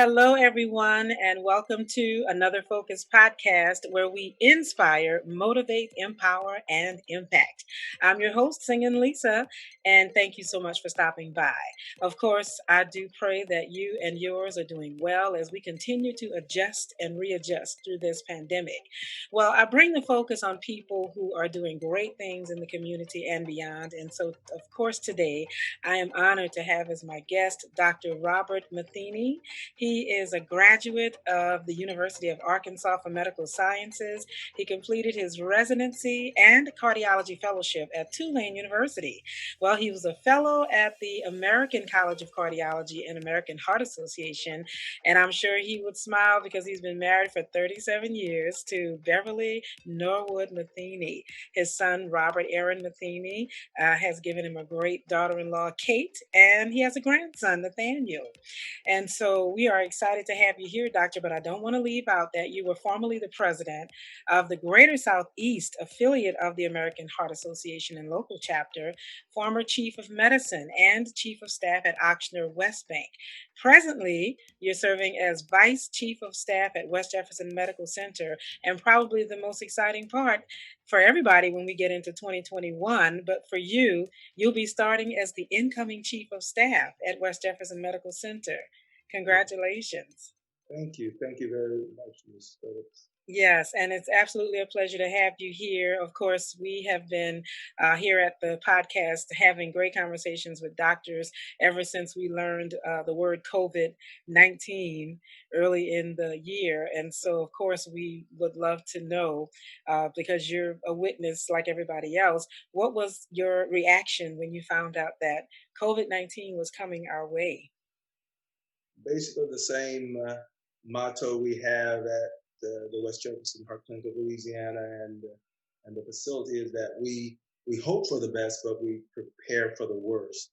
Hello, everyone, and welcome to another Focus podcast where we inspire, motivate, empower, and impact. I'm your host, Singinlisa, and thank you so much for stopping by. Of course, I do pray that you and yours are doing well as we continue to adjust and readjust through this pandemic. Well, I bring the focus on people who are doing great things in the community and beyond. And so, of course, today I am honored to have as my guest Dr. Robert Matheny. He is a graduate of the University of Arkansas for Medical Sciences. He completed his residency and cardiology fellowship at Tulane University. Well, he was a fellow at the American College of Cardiology and American Heart Association. And I'm sure he would smile because he's been married for 37 years to Beverly Norwood Matheny. His son, Robert Aaron Matheny, has given him a great daughter in law, Kate, and he has a grandson, Nathaniel. And so we are excited to have you here, Doctor, but I don't want to leave out that you were formerly the president of the Greater Southeast affiliate of the American Heart Association and local chapter, former chief of medicine and chief of staff at Ochsner West Bank. Presently, you're serving as vice chief of staff at West Jefferson Medical Center, and probably the most exciting part for everybody when we get into 2021, but for you, you'll be starting as the incoming chief of staff at West Jefferson Medical Center. Congratulations. Thank you. Thank you very much, Ms. Phillips. Yes, and it's absolutely a pleasure to have you here. Of course, we have been here at the podcast having great conversations with doctors ever since we learned the word COVID-19 early in the year. And so, of course, we would love to know, because you're a witness like everybody else, what was your reaction when you found out that COVID-19 was coming our way? Basically, the same motto we have at the West Jefferson Heart Clinic of Louisiana and the facility is that we hope for the best, but we prepare for the worst.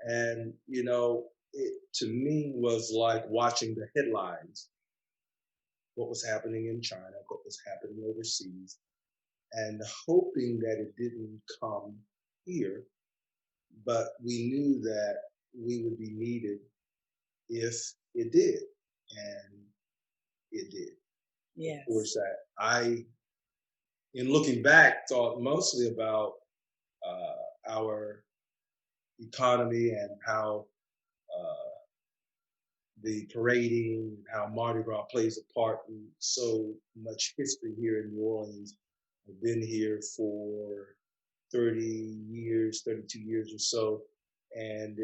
And it to me was like watching the headlines, what was happening in China, what was happening overseas, and hoping that it didn't come here. But we knew that we would be needed if it did, and it did. Of Yes. course, I, in looking back, thought mostly about our economy and how uh, the parading, how Mardi Gras plays a part in so much history here in New Orleans. I've been here for 30 years, 32 years or so, and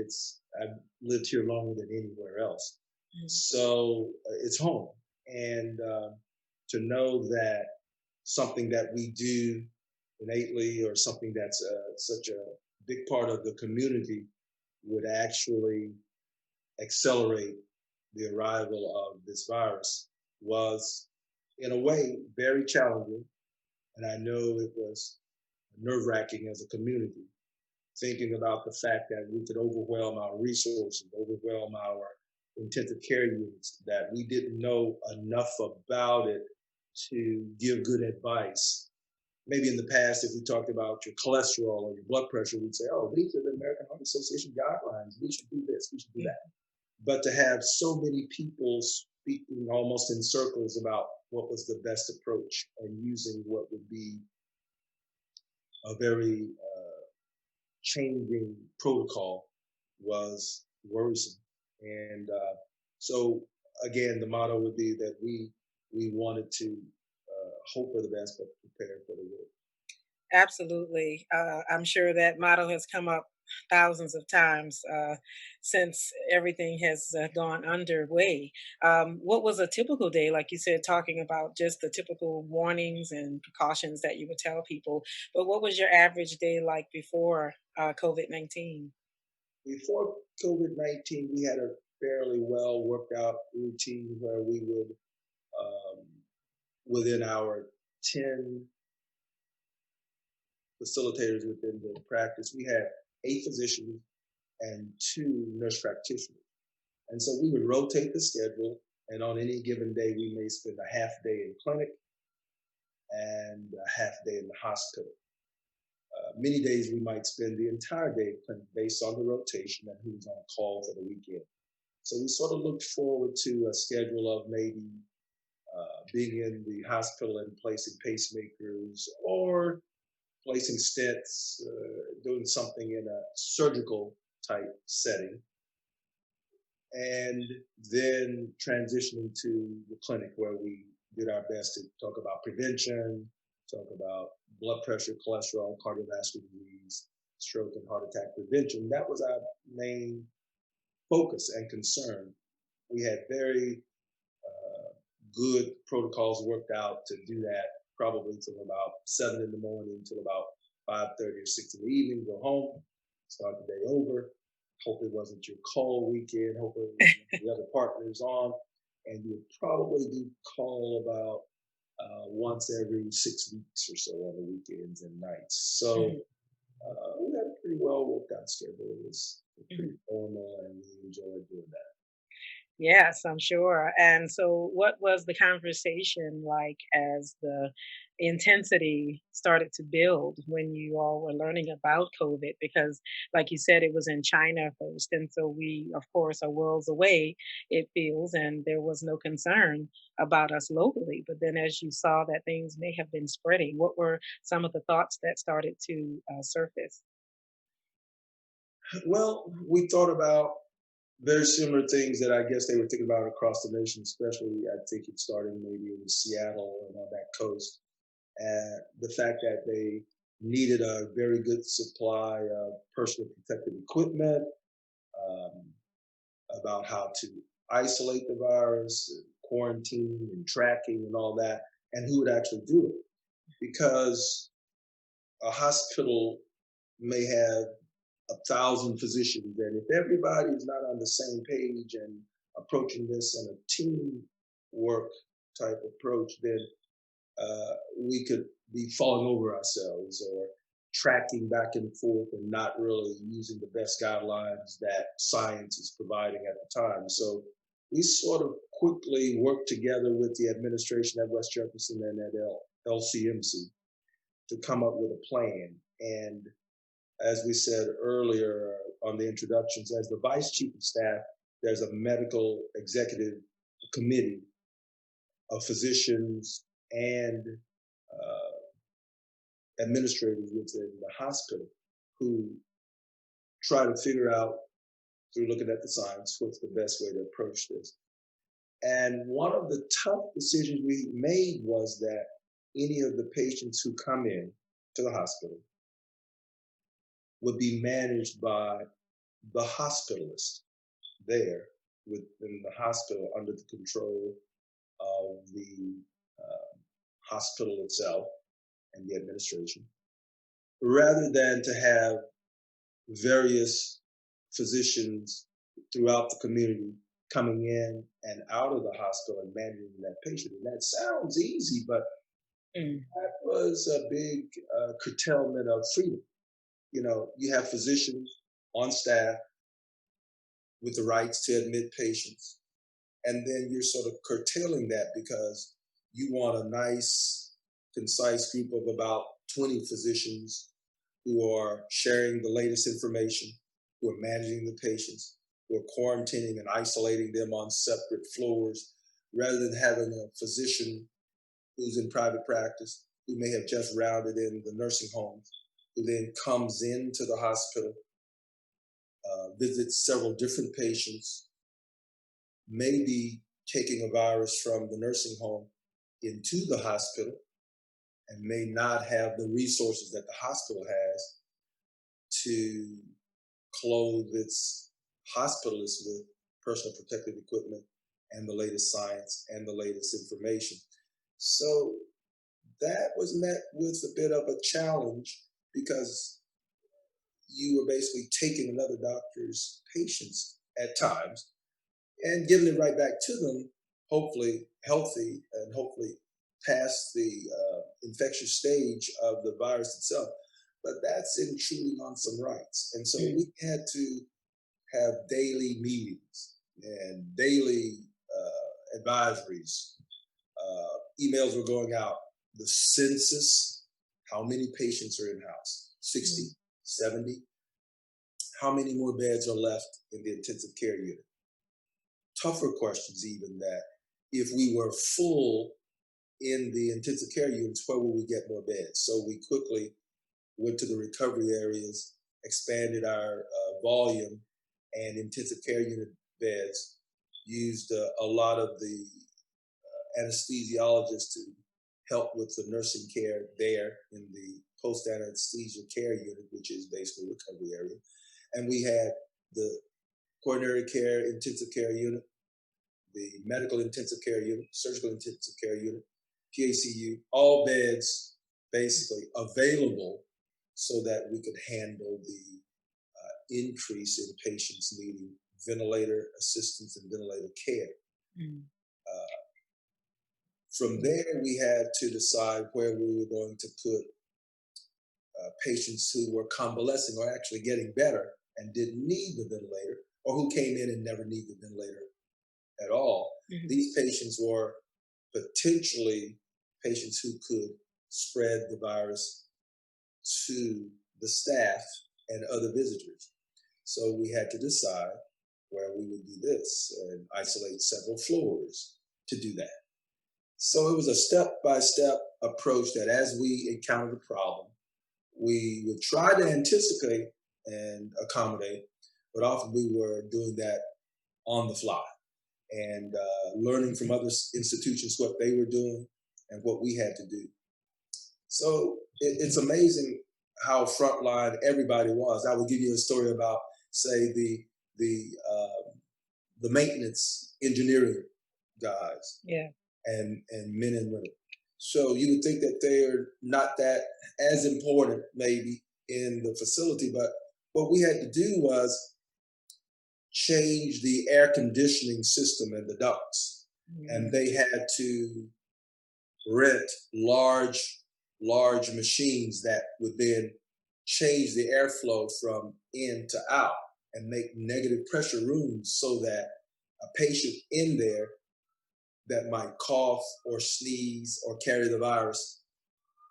I've lived here longer than anywhere else. So it's home. And to know that something that we do innately or something that's such a big part of the community would actually accelerate the arrival of this virus was, in a way, very challenging. And I know it was nerve wracking as a community, thinking about the fact that we could overwhelm our resources, overwhelm our intensive care units, that we didn't know enough about it to give good advice. Maybe in the past, if we talked about your cholesterol or your blood pressure, we'd say, oh, these are the American Heart Association guidelines. We should do this, we should do that. But to have so many people speaking almost in circles about what was the best approach and using what would be a very changing protocol was worrisome. And so, again, the motto would be that we wanted to hope for the best, but prepare for the worst. Absolutely. I'm sure that motto has come up thousands of times since everything has gone underway. What was a typical day, like you said, talking about just the typical warnings and precautions that you would tell people? But what was your average day like before COVID 19? Before COVID-19, we had a fairly well worked out routine where we would, um, within our 10 facilitators within the practice, we had 8 physicians and 2 nurse practitioners. And so we would rotate the schedule, and on any given day, we may spend a half day in clinic and a half day in the hospital. Many days we might spend the entire day in clinic based on the rotation and who's on call for the weekend. So we sort of looked forward to a schedule of maybe being in the hospital and placing pacemakers or placing stents, doing something in a surgical type setting, and then transitioning to the clinic where we did our best to talk about prevention, talk about blood pressure, cholesterol, cardiovascular disease, stroke, and heart attack prevention. That was our main focus and concern. We had very good protocols worked out to do that, probably till about 7 in the morning till about 5:30 or 6 in the evening. Go home, start the day over. Hope it wasn't your call weekend. Hope it was the other partners on, and you would probably do call about once every 6 weeks or so on the weekends and nights. So we had a pretty well worked out schedule. It was pretty formal, and we enjoyed doing that. Yes, I'm sure. And so, what was the conversation like as the intensity started to build when you all were learning about COVID? Because, like you said, it was in China first. And so, we, of course, are worlds away, it feels, and there was no concern about us locally. But then, as you saw that things may have been spreading, what were some of the thoughts that started to surface? Well, we thought about very similar things that I guess they were thinking about across the nation, especially I think it's starting maybe in Seattle and on that coast. And the fact that they needed a very good supply of personal protective equipment, um, about how to isolate the virus, quarantine and tracking and all that, and who would actually do it. Because a hospital may have 1,000 physicians, and if everybody is not on the same page and approaching this in a teamwork type approach, then we could be falling over ourselves or tracking back and forth and not really using the best guidelines that science is providing at the time. So we sort of quickly worked together with the administration at West Jefferson and at LCMC to come up with a plan. And as we said earlier on the introductions, as the vice chief of staff, there's a medical executive committee of physicians and administrators within the hospital who try to figure out through looking at the science what's the best way to approach this. And one of the tough decisions we made was that any of the patients who come in to the hospital would be managed by the hospitalist there within the hospital under the control of the hospital itself and the administration, rather than to have various physicians throughout the community coming in and out of the hospital and managing that patient. And that sounds easy, but Mm. that was a big curtailment of freedom. You know, you have physicians on staff with the rights to admit patients, and then you're sort of curtailing that because you want a nice, concise group of about 20 physicians who are sharing the latest information, who are managing the patients, who are quarantining and isolating them on separate floors, rather than having a physician who's in private practice, who may have just rounded in the nursing homes, who then comes into the hospital, visits several different patients, may be taking a virus from the nursing home into the hospital, and may not have the resources that the hospital has to clothe its hospitalists with personal protective equipment and the latest science and the latest information. So that was met with a bit of a challenge because you were basically taking another doctor's patients at times and giving it right back to them, hopefully healthy and hopefully past the infectious stage of the virus itself. But that's intruding on some rights. And so Mm. we had to have daily meetings and daily advisories. Emails were going out. The census, how many patients are in house? 60, Mm. 70? How many more beds are left in the intensive care unit? tougher questions even, that if we were full in the intensive care units, where would we get more beds? So we quickly went to the recovery areas, expanded our volume and intensive care unit beds, used a lot of the anesthesiologists to help with the nursing care there in the post anesthesia care unit, which is basically recovery area. And we had the coronary care intensive care unit, the medical intensive care unit, surgical intensive care unit, PACU, all beds basically available so that we could handle the increase in patients needing ventilator assistance and ventilator care. Mm. From there, we had to decide where we were going to put patients who were convalescing or actually getting better and didn't need the ventilator, or who came in and never needed the ventilator at all. Mm-hmm. These patients were potentially patients who could spread the virus to the staff and other visitors. So we had to decide where we would do this and isolate several floors to do that. So it was a step-by-step approach that as we encountered a problem, we would try to anticipate and accommodate, but often we were doing that on the fly and learning from other institutions what they were doing and what we had to do. So it's amazing how frontline everybody was. I will give you a story about, say, the maintenance engineering guys, yeah, and men and women. So you would think that they're not that as important maybe in the facility, but what we had to do was change the air conditioning system and the ducts. Mm-hmm. And they had to rent large machines that would then change the airflow from in to out and make negative pressure rooms so that a patient in there that might cough or sneeze or carry the virus,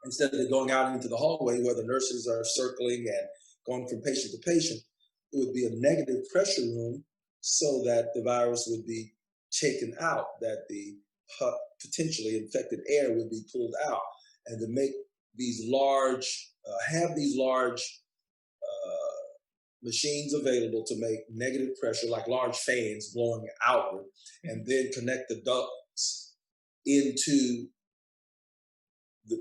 instead of going out into the hallway where the nurses are circling and going from patient to patient, it would be a negative pressure room so that the virus would be taken out, that the potentially infected air would be pulled out, and to make these large, machines available to make negative pressure, like large fans blowing outward, and then connect the ducts into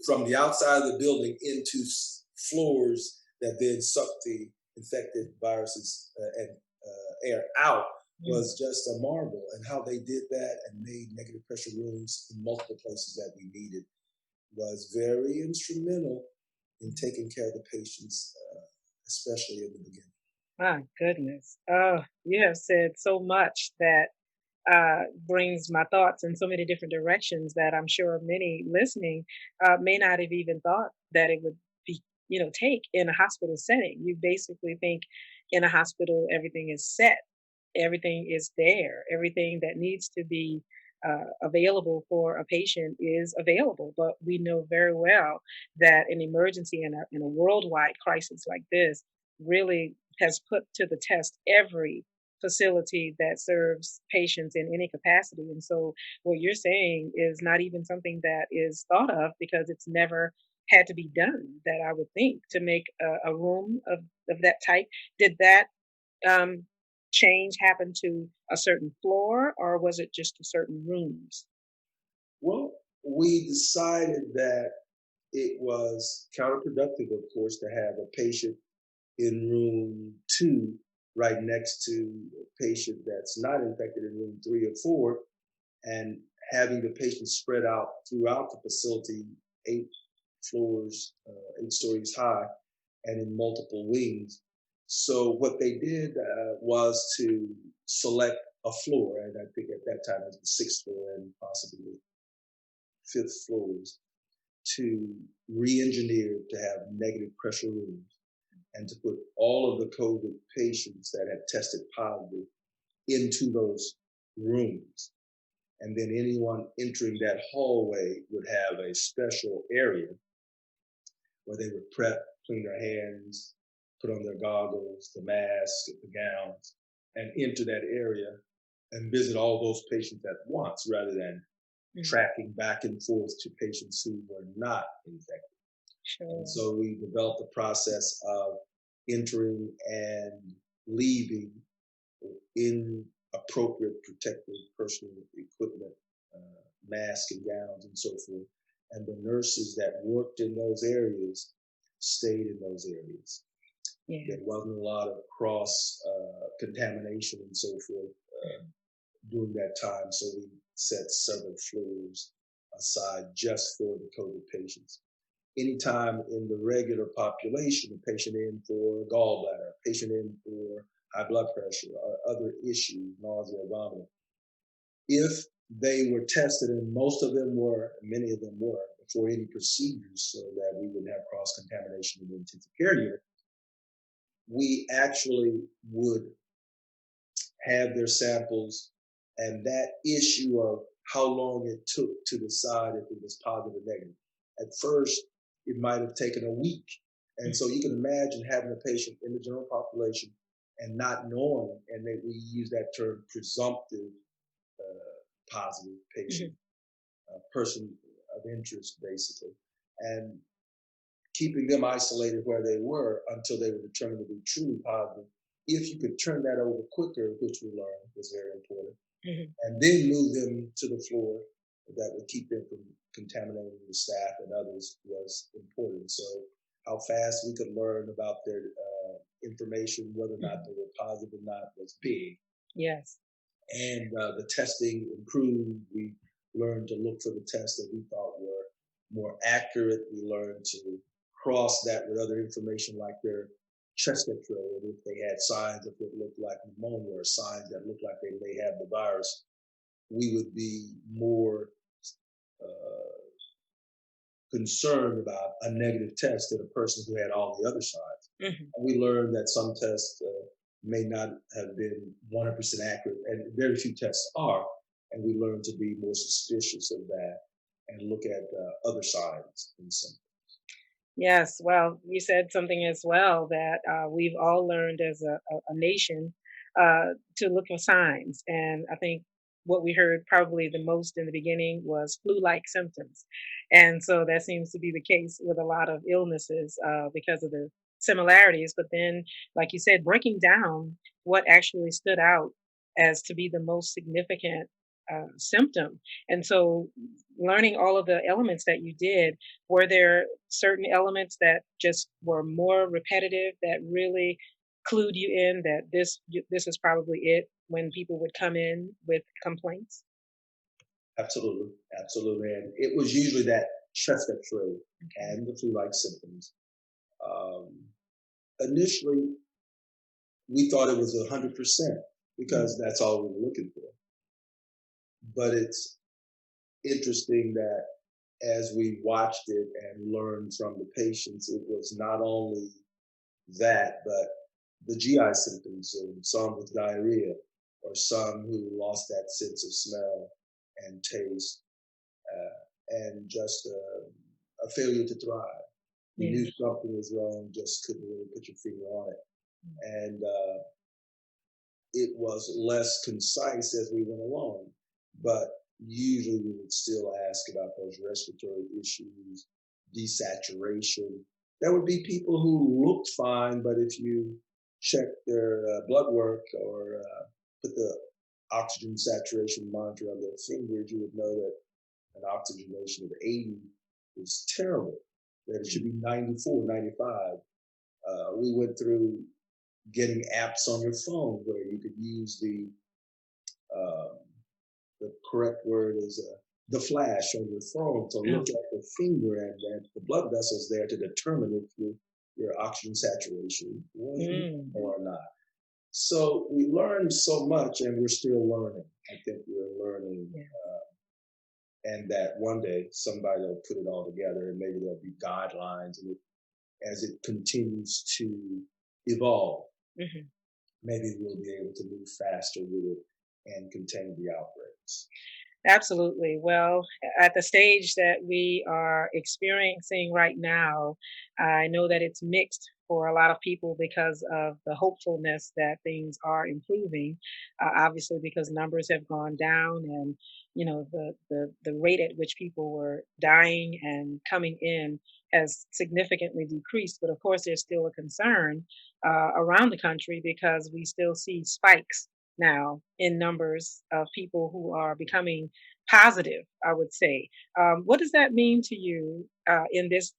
from the outside of the building into floors that then suck the infected viruses and air out. Was just a marvel. And how they did that and made negative pressure rooms in multiple places that we needed was very instrumental in taking care of the patients, especially in the beginning. My goodness. Oh, you have said so much that brings my thoughts in so many different directions that I'm sure many listening may not have even thought that it would be, take in a hospital setting. You basically think in a hospital, everything is set, everything is there, everything that needs to be available for a patient is available. But we know very well that an emergency in a worldwide crisis like this really has put to the test every facility that serves patients in any capacity. And so what you're saying is not even something that is thought of because it's never had to be done, that I would think, to make a room of that type. Did that um, change happen to a certain floor or was it just to certain rooms? Well, we decided that it was counterproductive, of course, to have a patient in room 2 right next to a patient that's not infected in room 3 or 4, and having the patient spread out throughout the facility, 8 floors, 8 stories high, and in multiple wings. So what they did was to select a floor, and I think at that time it was the 6th floor and possibly 5th floors, to re-engineer to have negative pressure rooms and to put all of the COVID patients that had tested positive into those rooms. And then anyone entering that hallway would have a special area where they would prep, clean their hands, put on their goggles, the mask, the gowns, and enter that area and visit all those patients at once rather than Mhm. tracking back and forth to patients who were not infected. And Sure. so we developed a process of entering and leaving in appropriate protective personal equipment, masks and gowns and so forth. And the nurses that worked in those areas stayed in those areas. Yeah. There wasn't a lot of cross contamination and so forth during that time. So we set several floors aside just for the COVID patients. Anytime in the regular population, a patient in for gallbladder, a patient in for high blood pressure, or other issues, nausea, vomiting, if they were tested, and most of them were, many of them were, before any procedures, so that we wouldn't have cross contamination in the intensive care unit, we actually would have their samples, and that issue of how long it took to decide if it was positive or negative. At first, it might have taken a week. And so you can imagine having a patient in the general population and not knowing, and that we use that term presumptive positive patient, Mhm. person of interest, basically, and keeping them isolated where they were until they were determined to be truly positive. If you could turn that over quicker, which we learned was very important, Mhm. and then move them to the floor, that would keep them from contaminating the staff and others, was important. So how fast we could learn about their information, whether or not Mhm. they were positive or not, was big. Yes. And the testing improved. We learned to look for the tests that we thought were more accurate. We learned to cross that with other information like their chest x-ray, and if they had signs of what looked like pneumonia or signs that looked like they may have the virus, we would be more uh, concerned about a negative test than a person who had all the other signs. Mhm. And we learned that some tests may not have been 100% accurate, and very few tests are. And we learned to be more suspicious of that and look at other signs and symptoms. Yes, well, you said something as well that we've all learned as a nation to look for signs. And I think what we heard probably the most in the beginning was flu like symptoms. And so that seems to be the case with a lot of illnesses because of the similarities. But then, like you said, breaking down what actually stood out as to be the most significant symptom. And so, learning all of the elements that you did, were there certain elements that just were more repetitive that really clued you in that this is probably it when people would come in with complaints? Absolutely, absolutely. And it was usually that chest x-ray Okay. and the flu-like symptoms. Um, Initially, we thought it was 100% Mm. because that's all we were looking for. But it's interesting that as we watched it and learned from the patients, it was not only that, but the GI symptoms, and some with diarrhea, or some who lost that sense of smell and taste, and just a failure to thrive. You Yeah. knew something was wrong, just couldn't really put your finger on it. Mm. And it was less concise as we went along. But usually we would still ask about those respiratory issues, desaturation. There would be people who looked fine, but if you checked their blood work or put the oxygen saturation monitor on their fingers, you would know that an oxygenation of 80 is terrible, that it should Mm. be 94, 95. We went through getting apps on your phone where you could use um, the correct word is the flash on your phone to Oh. look at the finger and the blood vessels there to determine if your oxygen saturation was Mm. or not. So we learned so much, and we're still learning. I think we're learning, Yeah. and that one day somebody will put it all together, and maybe there'll be guidelines, and as it continues to evolve, Mhm. maybe we'll be able to move faster with it and contain the outbreaks. Absolutely. Well, at the stage that we are experiencing right now, I know that it's mixed for a lot of people because of the hopefulness that things are improving. Obviously, because numbers have gone down, and the rate at which people were dying and coming in has significantly decreased. But of course, there's still a concern around the country because we still see spikes now in numbers of people who are becoming positive, I would say. What does that mean to you in this,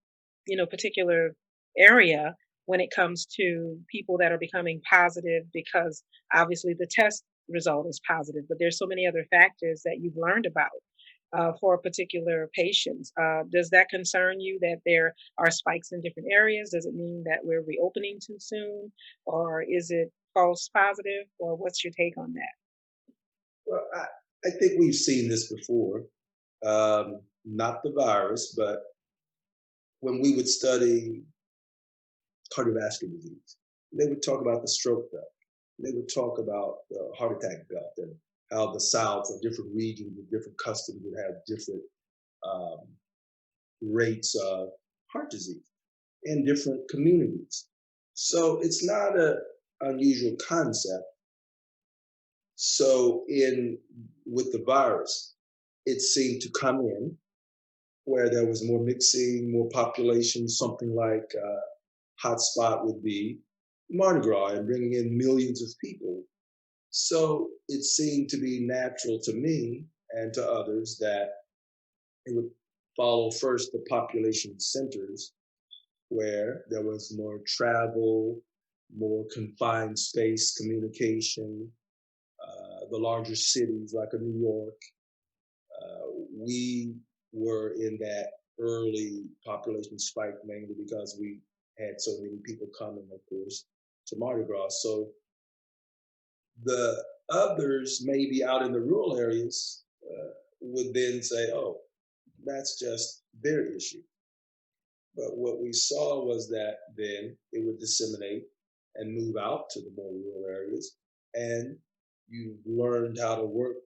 particular area when it comes to people that are becoming positive? Because obviously the test result is positive, but there's so many other factors that you've learned about for a particular patient. Does that concern you that there are spikes in different areas? Does it mean that we're reopening too soon, or is it false positive, or what's your take on that? Well, I think we've seen this before. Not the virus, but when we would study cardiovascular disease, they would talk about the stroke belt. They would talk about the heart attack belt and how the South or different regions with different customs would have different um, rates of heart disease in different communities. So it's not an unusual concept. So in with the virus, it seemed to come in where there was more mixing, more population, something like hotspot would be Mardi Gras and bringing in millions of people. So it seemed to be natural to me and to others that it would follow first the population centers where there was more travel, more confined space, communication, the larger cities like a New York. We were in that early population spike mainly because we had so many people coming, of course, to Mardi Gras. So the others, maybe out in the rural areas, would then say, oh, that's just their issue. But what we saw was that then it would disseminate and move out to the more rural areas. And you learned how to work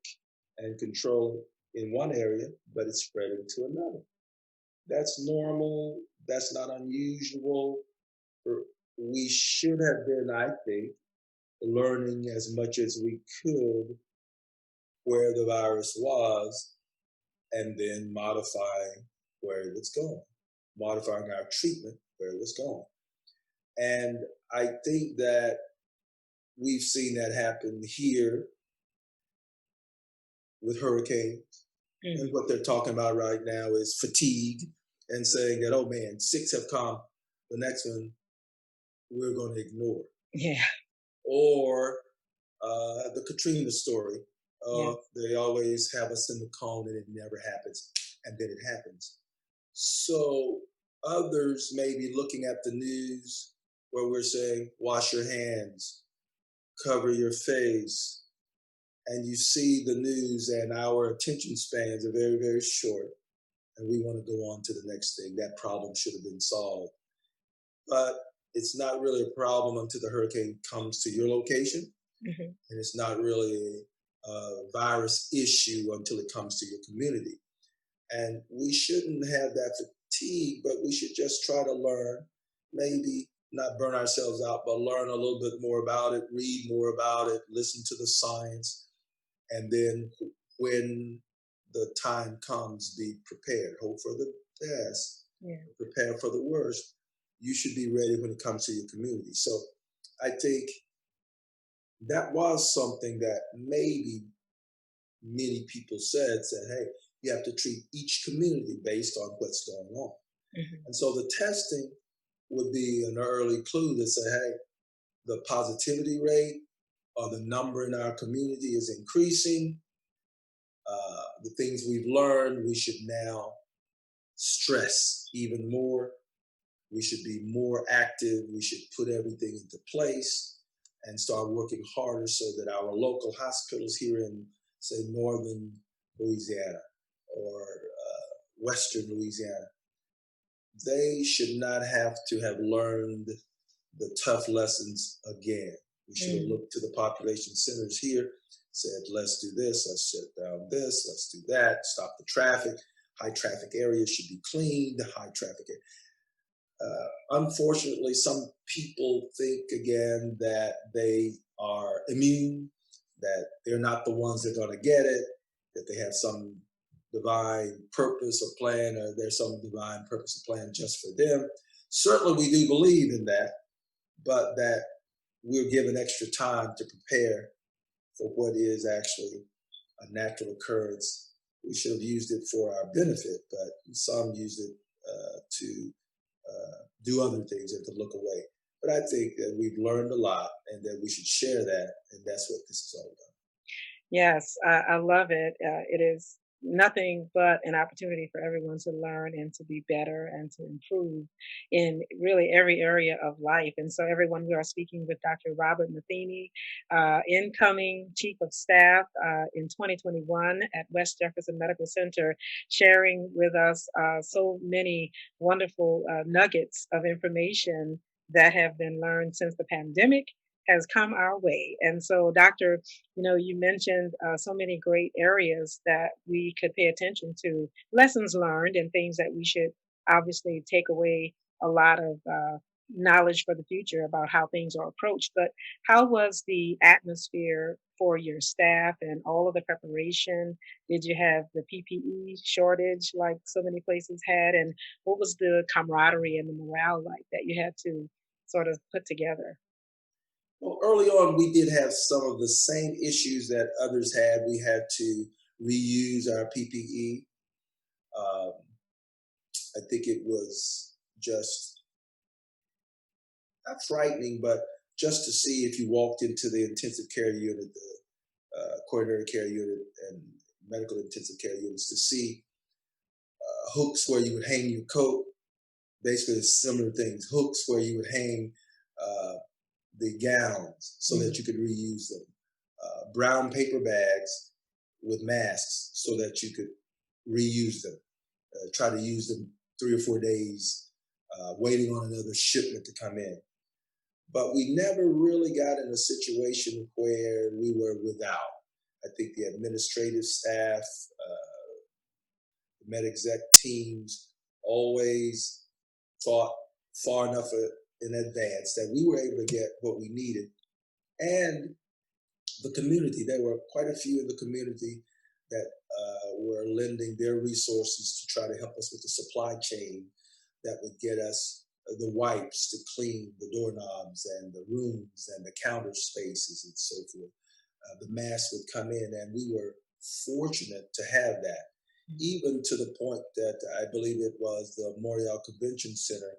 and control it in one area, but it's spreading to another. That's normal. That's not unusual. We should have been, I think, learning as much as we could where the virus was and then modifying where it was going, modifying our treatment where it was going. And I think that we've seen that happen here with hurricanes. And what they're talking about right now is fatigue and saying that, oh man, six have come, the next one we're going to ignore. Yeah. Or the Katrina story. Yeah. They always have us in the cone and it never happens, and then it happens. So others may be looking at the news where we're saying, wash your hands, cover your face, and you see the news and our attention spans are very, very short, and we want to go on to the next thing. That problem should have been solved. But it's not really a problem until the hurricane comes to your location. Mm-hmm. And it's not really a virus issue until it comes to your community. And we shouldn't have that fatigue, but we should just try to learn, maybe not burn ourselves out, but learn a little bit more about it, read more about it, listen to the science, and then when the time comes, be prepared. Hope for the best, prepare for the worst. You should be ready when it comes to your community. So I think that was something that maybe many people said, hey, you have to treat each community based on what's going on. Mm-hmm. And so the testing would be an early clue to say, hey, the positivity rate or the number in our community is increasing. The things we've learned, we should now stress even more. We should be more active. We should put everything into place and start working harder so that our local hospitals here in, say, northern Louisiana or western Louisiana, they should not have to have learned the tough lessons again. We should have looked to the population centers here, said, let's do this, let's shut down this, let's do that, stop the traffic. High traffic areas should be cleaned, high traffic Unfortunately, some people think again that they are immune, that they're not the ones that are going to get it, that they have some divine purpose or plan, or there's some divine purpose or plan just for them. Certainly, we do believe in that, but that we're given extra time to prepare for what is actually a natural occurrence. We should have used it for our benefit, but some use it to do other things and to look away. But I think that we've learned a lot and that we should share that, and that's what this is all about. Yes, I love it. It is nothing but an opportunity for everyone to learn and to be better and to improve in really every area of life. And so, everyone, we are speaking with Dr. Robert Matheny, incoming Chief of Staff in 2021 at West Jefferson Medical Center, sharing with us so many wonderful nuggets of information that have been learned since the pandemic has come our way. And so, Doctor, you mentioned so many great areas that we could pay attention to, lessons learned, and things that we should obviously take away a lot of knowledge for the future about how things are approached. But how was the atmosphere for your staff and all of the preparation? Did you have the PPE shortage like so many places had? And what was the camaraderie and the morale like that you had to sort of put together? Well, early on, we did have some of the same issues that others had. We had to reuse our PPE. Um, I think it was just not frightening, but just to see if you walked into the intensive care unit, the coronary care unit, and medical intensive care units, to see hooks where you would hang your coat, basically similar things, hooks where you would hang uh, the gowns so that Mm. you could reuse them, brown paper bags with masks so that you could reuse them, try to use them 3 or 4 days, waiting on another shipment to come in. But we never really got in a situation where we were without. I think the administrative staff, the med exec teams always thought far enough in advance that we were able to get what we needed. And the community, there were quite a few in the community that were lending their resources to try to help us with the supply chain that would get us the wipes to clean the doorknobs and the rooms and the counter spaces and so forth. The masks would come in, and we were fortunate to have that, even to the point that I believe it was the Memorial Convention Center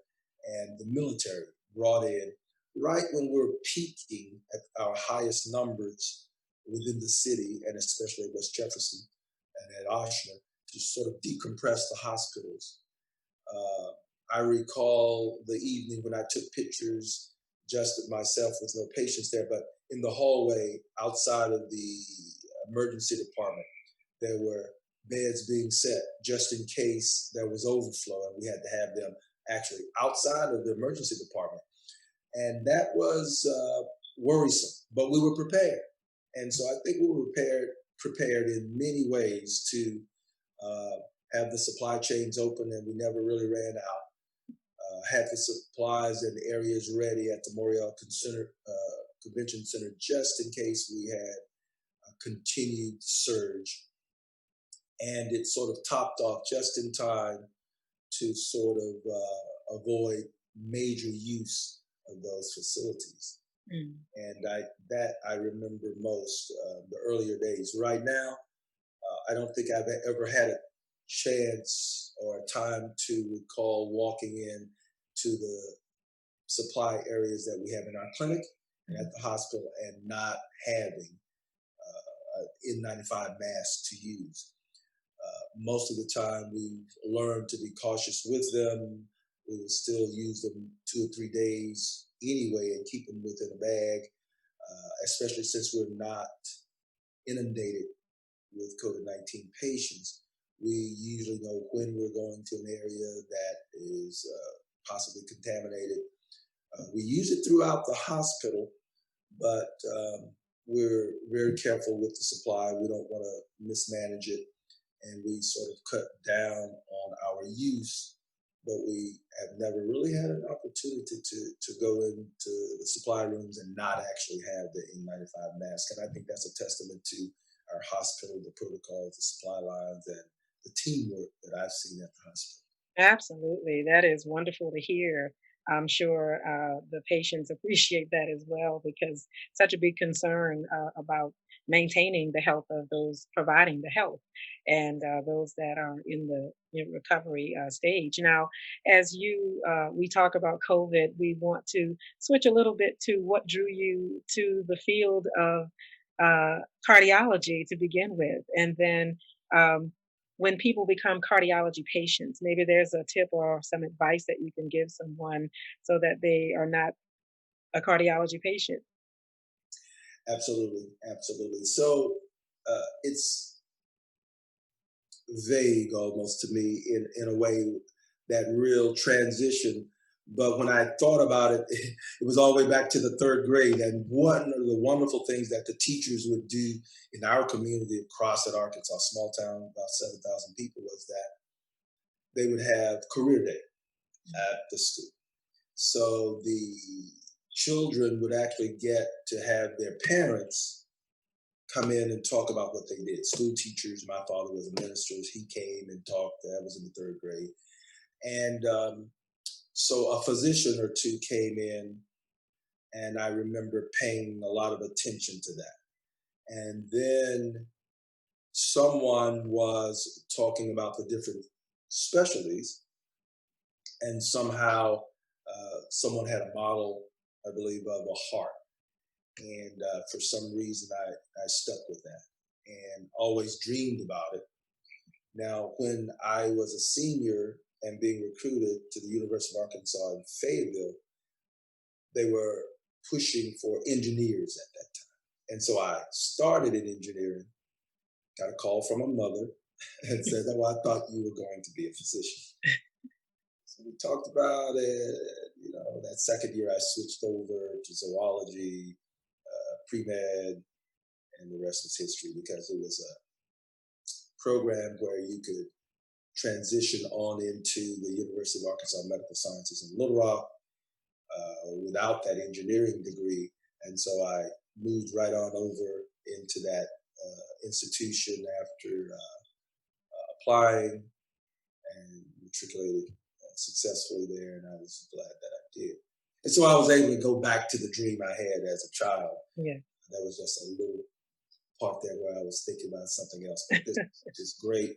and the military brought in right when we're peaking at our highest numbers within the city, and especially at West Jefferson and at Oshner, to sort of decompress the hospitals. Uh, I recall the evening when I took pictures just of myself with no patients there, but in the hallway outside of the emergency department, there were beds being set just in case there was overflow, and we had to have them actually outside of the emergency department. And that was worrisome, but we were prepared. And so I think we were prepared in many ways to uh, have the supply chains open, and we never really ran out. Had the supplies and areas ready at the Memorial Convention Center just in case we had a continued surge. And it sort of topped off just in time to sort of avoid major use of those facilities. Mm. And I remember most the earlier days. Right now, I don't think I've ever had a chance or a time to recall walking in to the supply areas that we have in our clinic and at Mm. the hospital and not having N95 masks to use. Most of the time, we've learned to be cautious with them. We will still use them 2 or 3 days anyway and keep them within a bag, especially since we're not inundated with COVID-19 patients. We usually know when we're going to an area that is possibly contaminated. We use it throughout the hospital, but we're very careful with the supply. We don't want to mismanage it, and we sort of cut down on our use but we have never really had an opportunity to go into the supply rooms and not actually have the N95 mask. And I think that's a testament to our hospital, the protocols, the supply lines, and the teamwork that I've seen at the hospital. Absolutely. That is wonderful to hear. I'm sure the patients appreciate that as well because such a big concern about maintaining the health of those providing the health and those that are in the recovery stage. Now, as we talk about COVID, we want to switch a little bit to what drew you to the field of uh, cardiology to begin with, and then um, when people become cardiology patients, maybe there's a tip or some advice that you can give someone so that they are not a cardiology patient. Absolutely, absolutely. So it's vague almost to me in a way, that real transition. But when I thought about it, it was all the way back to the third grade. And one of the wonderful things that the teachers would do in our community across at Arkansas, small town, about 7,000 people, was that they would have career day at the school. So the children would actually get to have their parents come in and talk about what they did. School teachers, my father was a minister, he came and talked. That was in the third grade. And so a physician or two came in, and I remember paying a lot of attention to that. And then someone was talking about the different specialties, and somehow someone had a model, I believe, of a heart. And for some reason, I stuck with that and always dreamed about it. Now, when I was a senior and being recruited to the University of Arkansas in Fayetteville, they were pushing for engineers at that time. And so I started in engineering, got a call from a mother and said, "Oh, I thought you were going to be a physician." So we talked about it. That second year I switched over to zoology, pre-med, and the rest is history because it was a program where you could transition on into the University of Arkansas Medical Sciences in Little Rock without that engineering degree. And so I moved right on over into that institution after applying and matriculated successfully there. And I was glad that I did. And so I was able to go back to the dream I had as a child. Yeah. That was just a little part there where I was thinking about something else. But this is great.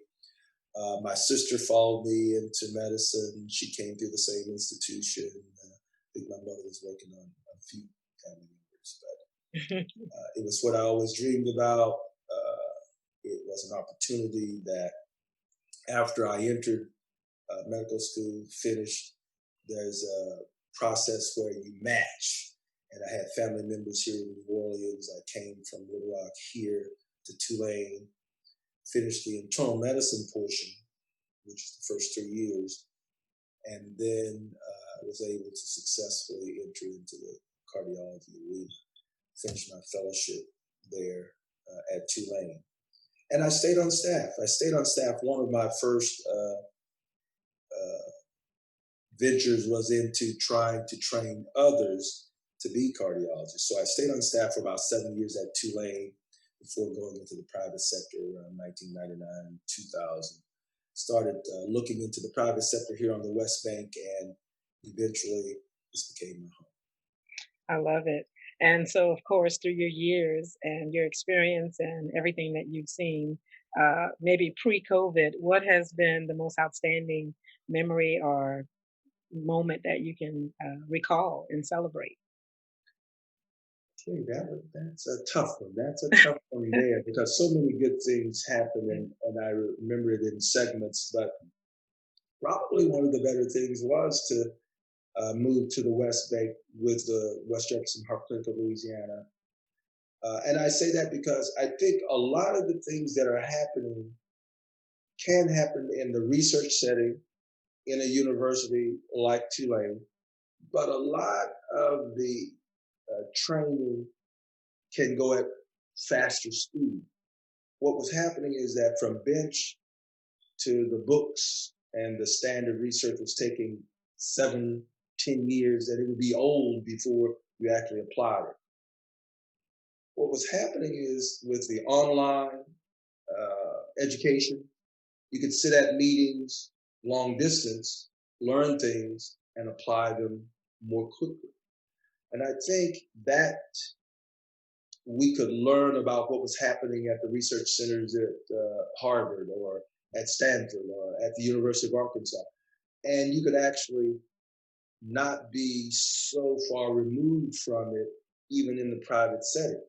My sister followed me into medicine. She came through the same institution. I think my mother was working on a few family members, but it was what I always dreamed about. It was an opportunity that after I entered medical school, finished, there's a process where you match. And I had family members here in New Orleans. I came from Little Rock here to Tulane, finished the internal medicine portion, which is the first 3 years, and then I was able to successfully enter into the cardiology arena, finish my fellowship there at Tulane. And I stayed on staff. I stayed on staff. One of my first ventures was into trying to train others to be cardiologists. So I stayed on staff for about 7 years at Tulane before going into the private sector around 1999, 2000. Started looking into the private sector here on the West Bank, and eventually this became my home. I love it. And so, of course, through your years and your experience and everything that you've seen, maybe pre COVID, what has been the most outstanding memory or moment that you can recall and celebrate? Okay, that's a tough one. That's a tough one there because so many good things happen, and I remember it in segments. But probably one of the better things was to move to the West Bank with the West Jefferson Heart Clinic of Louisiana. And I say that because I think a lot of the things that are happening can happen in the research setting in a university like Tulane, but a lot of the training can go at faster speed. What was happening is that from bench to the books and the standard research was taking 7, 10 years, that it would be old before you actually applied it. What was happening is with the online education, you could sit at meetings long distance, learn things, and apply them more quickly. And I think that we could learn about what was happening at the research centers at Harvard or at Stanford or at the University of Arkansas. And you could actually not be so far removed from it, even in the private setting,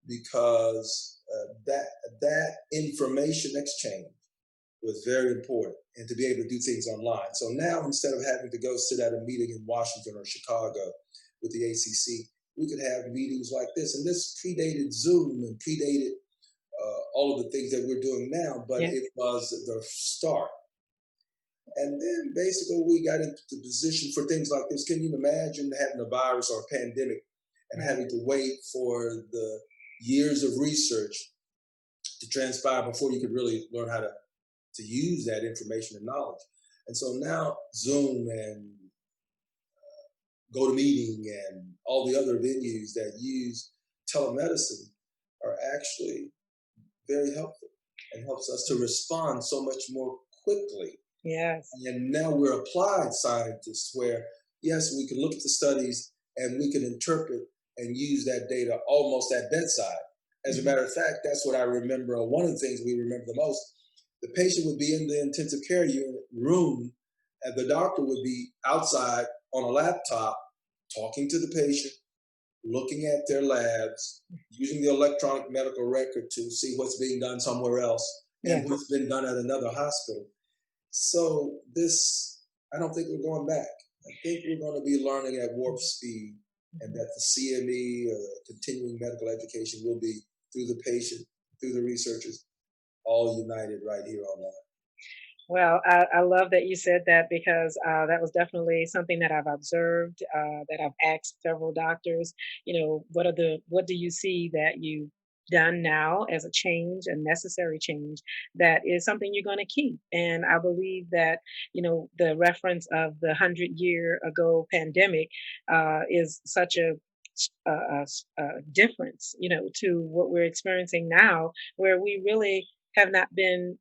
because that information exchange was very important, and to be able to do things online. So now, instead of having to go sit at a meeting in Washington or Chicago with the ACC, we could have meetings like this. And this predated Zoom and predated all of the things that we're doing now, but Yeah. it was the start. And then basically we got into the position for things like this. Can you imagine having a virus or a pandemic and Right. having to wait for the years of research to transpire before you could really learn how to use that information and knowledge? And so now Zoom and GoToMeeting and all the other venues that use telemedicine are actually very helpful and helps us to respond so much more quickly. Yes. And now we're applied scientists where, yes, we can look at the studies and we can interpret and use that data almost at bedside. As a Mhm. matter of fact, that's what I remember. One of the things we remember the most, the patient would be in the intensive care unit room, and the doctor would be outside on a laptop talking to the patient, looking at their labs, using the electronic medical record to see what's being done somewhere else Yeah. and what's been done at another hospital. So this, I don't think we're going back. I think we're going to be learning at warp speed, and that the CME, continuing medical education, will be through the patient, through the researchers, all united right here online. Well, I love that you said that because that was definitely something that I've observed, that I've asked several doctors, what do you see that you've done now as a change, a necessary change that is something you're going to keep? And I believe that, the reference of the 100-year ago pandemic is such a difference, to what we're experiencing now, where we really have not been,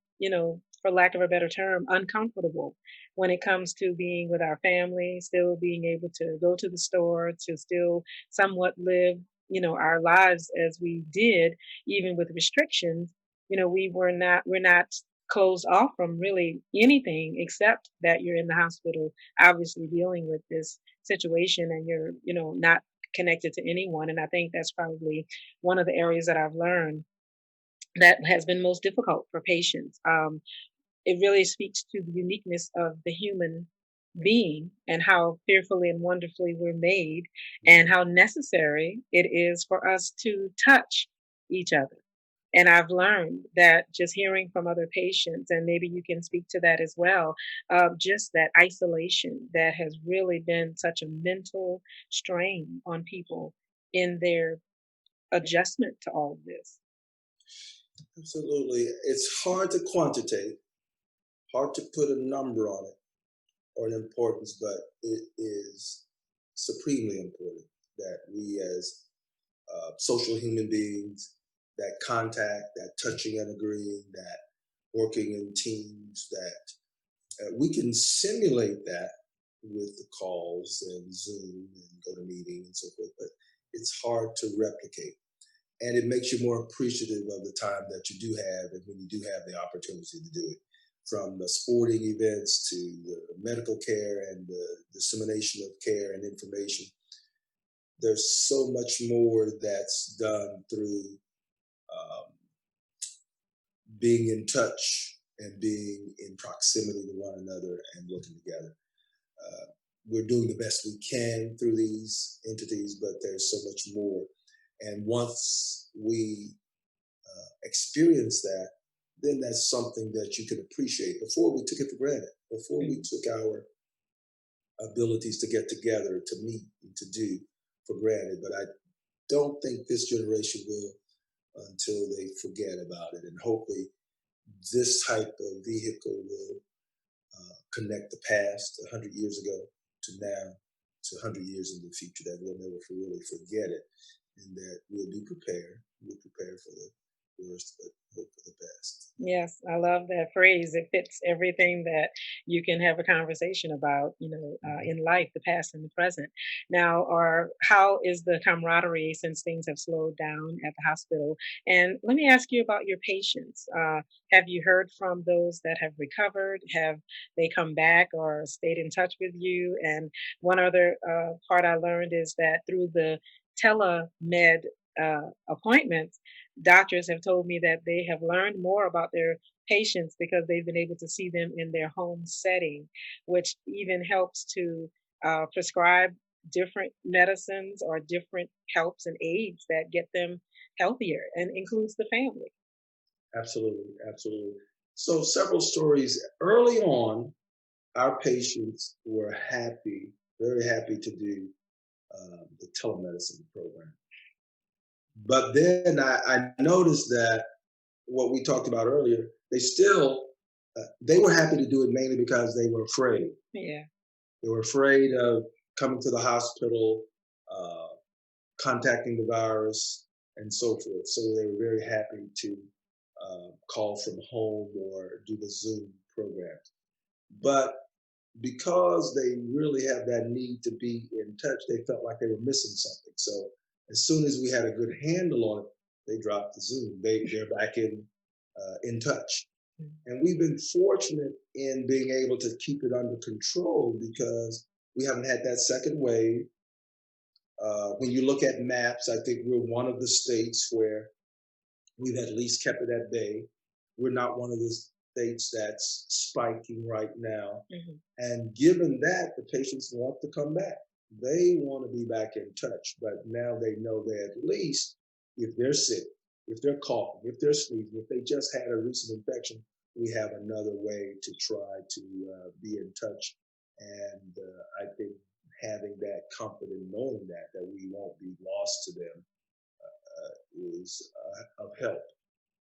for lack of a better term, uncomfortable when it comes to being with our family, still being able to go to the store, to still somewhat live, our lives as we did, even with restrictions. We're not closed off from really anything except that you're in the hospital, obviously dealing with this situation and you're, not connected to anyone. And I think that's probably one of the areas that I've learned that has been most difficult for patients. It really speaks to the uniqueness of the human being and how fearfully and wonderfully we're made, and how necessary it is for us to touch each other. And I've learned that just hearing from other patients, and maybe you can speak to that as well, just that isolation that has really been such a mental strain on people in their adjustment to all of this. Absolutely. It's hard to quantitate, hard to put a number on it or an importance, but it is supremely important that we as social human beings, that contact, that touching and agreeing, that working in teams, that we can simulate that with the calls and Zoom and GoToMeeting and so forth, but it's hard to replicate. And it makes you more appreciative of the time that you do have and when you do have the opportunity to do it. From the sporting events to the medical care and the dissemination of care and information, there's so much more that's done through um, being in touch and being in proximity to one another and working together. Uh, we're doing the best we can through these entities, but there's so much more. And once we experience that, then that's something that you can appreciate. Before we took it for granted, before we Mhm. took our abilities to get together, to meet, and to do for granted. But I don't think this generation will until they forget about it. And hopefully, this type of vehicle will connect the past 100 years ago to now to 100 years in the future, that we'll never really forget it, and that we'll be prepared. We'll prepare for the worst, but hope for the best. Yes, I love that phrase. It fits everything that you can have a conversation about, Mhm. in life, the past and the present. Now, or how is the camaraderie since things have slowed down at the hospital? And let me ask you about your patients. Have you heard from those that have recovered? Have they come back or stayed in touch with you? And one other part I learned is that through the telemed appointments, doctors have told me that they have learned more about their patients because they've been able to see them in their home setting, which even helps to prescribe different medicines or different helps and aids that get them healthier and includes the family. Absolutely, absolutely. So, several stories early on, our patients were happy, very happy to do the telemedicine program. But then I noticed that what we talked about earlier, they were happy to do it mainly because they were afraid. Yeah. They were afraid of coming to the hospital, uh, contacting the virus, and so forth. So they were very happy to call from home or do the Zoom programs. But because they really have that need to be in touch, they felt like they were missing something. So as soon as we had a good handle on it, they dropped the Zoom. They're back in touch, Mm. and we've been fortunate in being able to keep it under control because we haven't had that second wave. When you look at maps, I think we're one of the states where we've at least kept it at bay. We're not one of the states that's spiking right now. Mhm. And given that, the patients want to come back. They want to be back in touch, but now they know that at least if they're sick, if they're coughing, if they're sneezing, if they just had a recent infection, we have another way to try to be in touch. And I think having that comfort and knowing that we won't be lost to them is of help.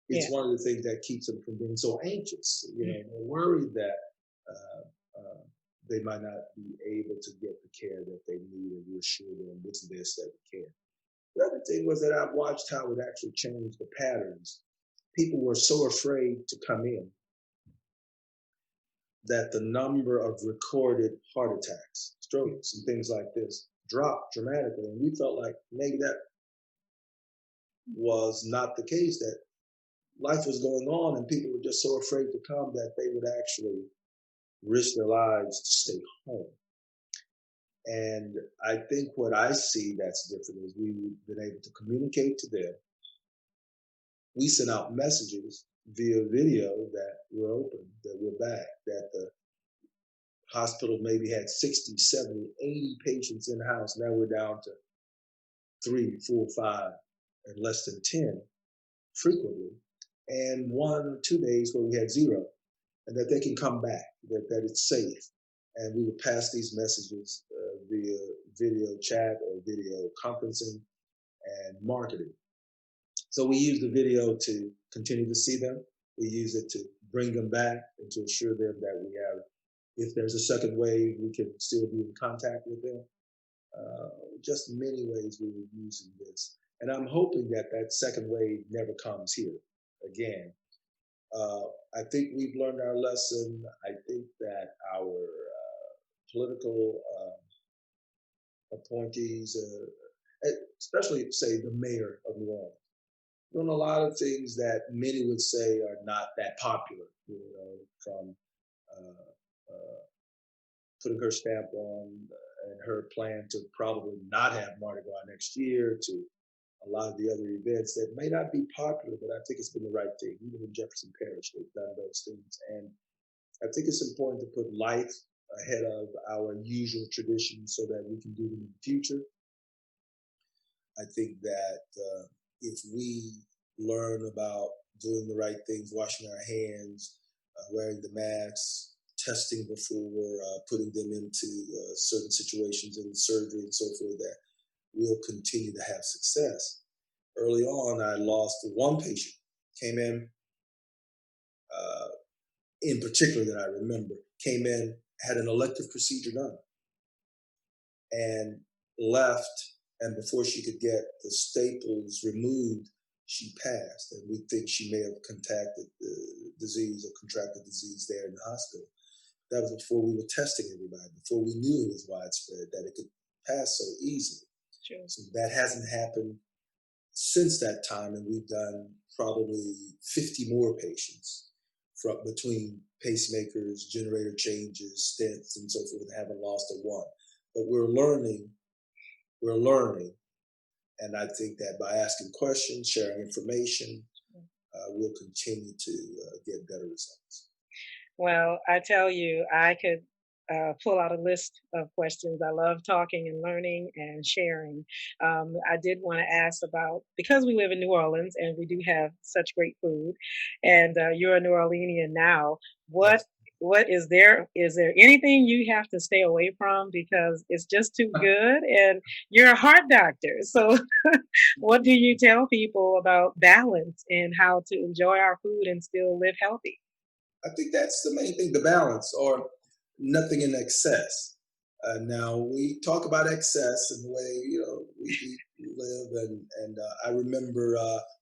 It's Yeah. one of the things that keeps them from being so anxious. You know, they're worried that uh, they might not be able to get the care that they need, and we're sure them with this that we can. The other thing was that I've watched how it actually changed the patterns. People were so afraid to come in that the number of recorded heart attacks, strokes, and things like this dropped dramatically. And we felt like maybe that was not the case, that life was going on and people were just so afraid to come that they would actually risk their lives to stay home. And I think what I see that's different is we've been able to communicate to them. We sent out messages via video that we're open, that we're back, that the hospital maybe had 60, 70, 80 patients in the house. Now we're down to 3, 4, 5, and less than 10 frequently. And 1 or 2 days where we had zero, and that they can come back, that it's safe. And we would pass these messages via video chat or video conferencing and marketing. So we use the video to continue to see them. We use it to bring them back and to assure them that we have, if there's a second wave, we can still be in contact with them. Uh, just many ways we were using this. And I'm hoping that that second wave never comes here again. Uh, I think we've learned our lesson. I think that our political appointees, especially say the mayor of New Orleans, doing a lot of things that many would say are not that popular. You know, from uh, putting her stamp on and her plan to probably not have Mardi Gras next year, to a lot of the other events that may not be popular, but I think it's been the right thing. Even in Jefferson Parish, they've done those things, and I think it's important to put life ahead of our usual traditions so that we can do them in the future. I think that if we learn about doing the right things, washing our hands, wearing the masks, testing before putting them into certain situations in surgery and so forth, that we'll continue to have success. Early on, I lost one patient, came in, uh, in particular that I remember, came in, had an elective procedure done, and left. And before she could get the staples removed, she passed. And we think she may have contacted the disease or contracted disease there in the hospital. That was before we were testing everybody, before we knew it was widespread, that it could pass so easily. Sure. So that hasn't happened since that time, and we've done probably 50 more patients from between pacemakers, generator changes, stents, and so forth, and haven't lost a one. But we're learning, and I think that by asking questions, sharing information, we'll continue to get better results. Well, I tell you, I could pull out a list of questions. I love talking and learning and sharing. I did want to ask about, because we live in New Orleans and we do have such great food, and you're a New Orleanian now. What Yes. what is there? Is there anything you have to stay away from because it's just too good? And you're a heart doctor, so what do you tell people about balance and how to enjoy our food and still live healthy? I think that's the main thing, the balance, or nothing in excess. Now we talk about excess and the way we eat, we live, and I remember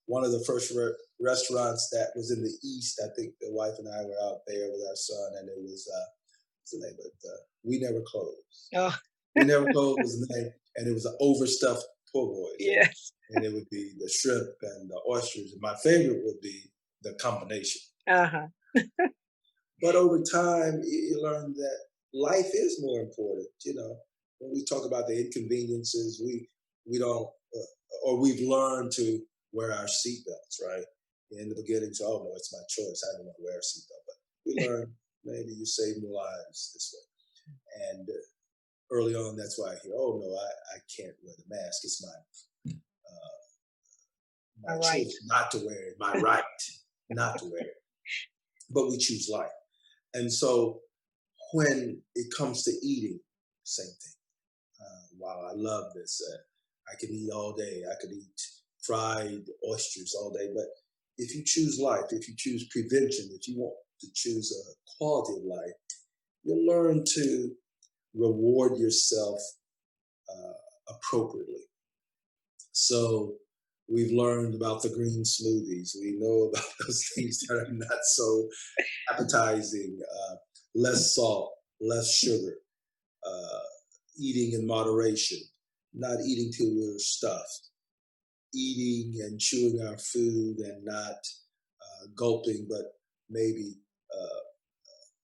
one of the first restaurants that was in the East. I think the wife and I were out there with our son, and it was what's the name of it? We Never Close. Oh, We Never Close was the name, and it was an overstuffed po' boys, yes. and it would be the shrimp and the oysters. And my favorite would be the combination. Uh-huh. But over time, you learn that life is more important. When we talk about the inconveniences, we don't, or we've learned to wear our seatbelts, right? In the beginning, so oh no, it's my choice. I don't want to wear a seatbelt, but we learn maybe you save more lives this way. And early on, that's why I hear, oh no, I can't wear the mask. It's my All right. choice not to wear it, my right not to wear it. But we choose life. And so when it comes to eating, same thing. Wow, I love this. I could eat all day. I could eat fried oysters all day. But if you choose life, if you choose prevention, if you want to choose a quality of life, you'll learn to reward yourself appropriately. So we've learned about the green smoothies. We know about those things that are not so appetizing, less salt, less sugar, uh, eating in moderation, not eating till we're stuffed, eating and chewing our food and not gulping, but maybe uh,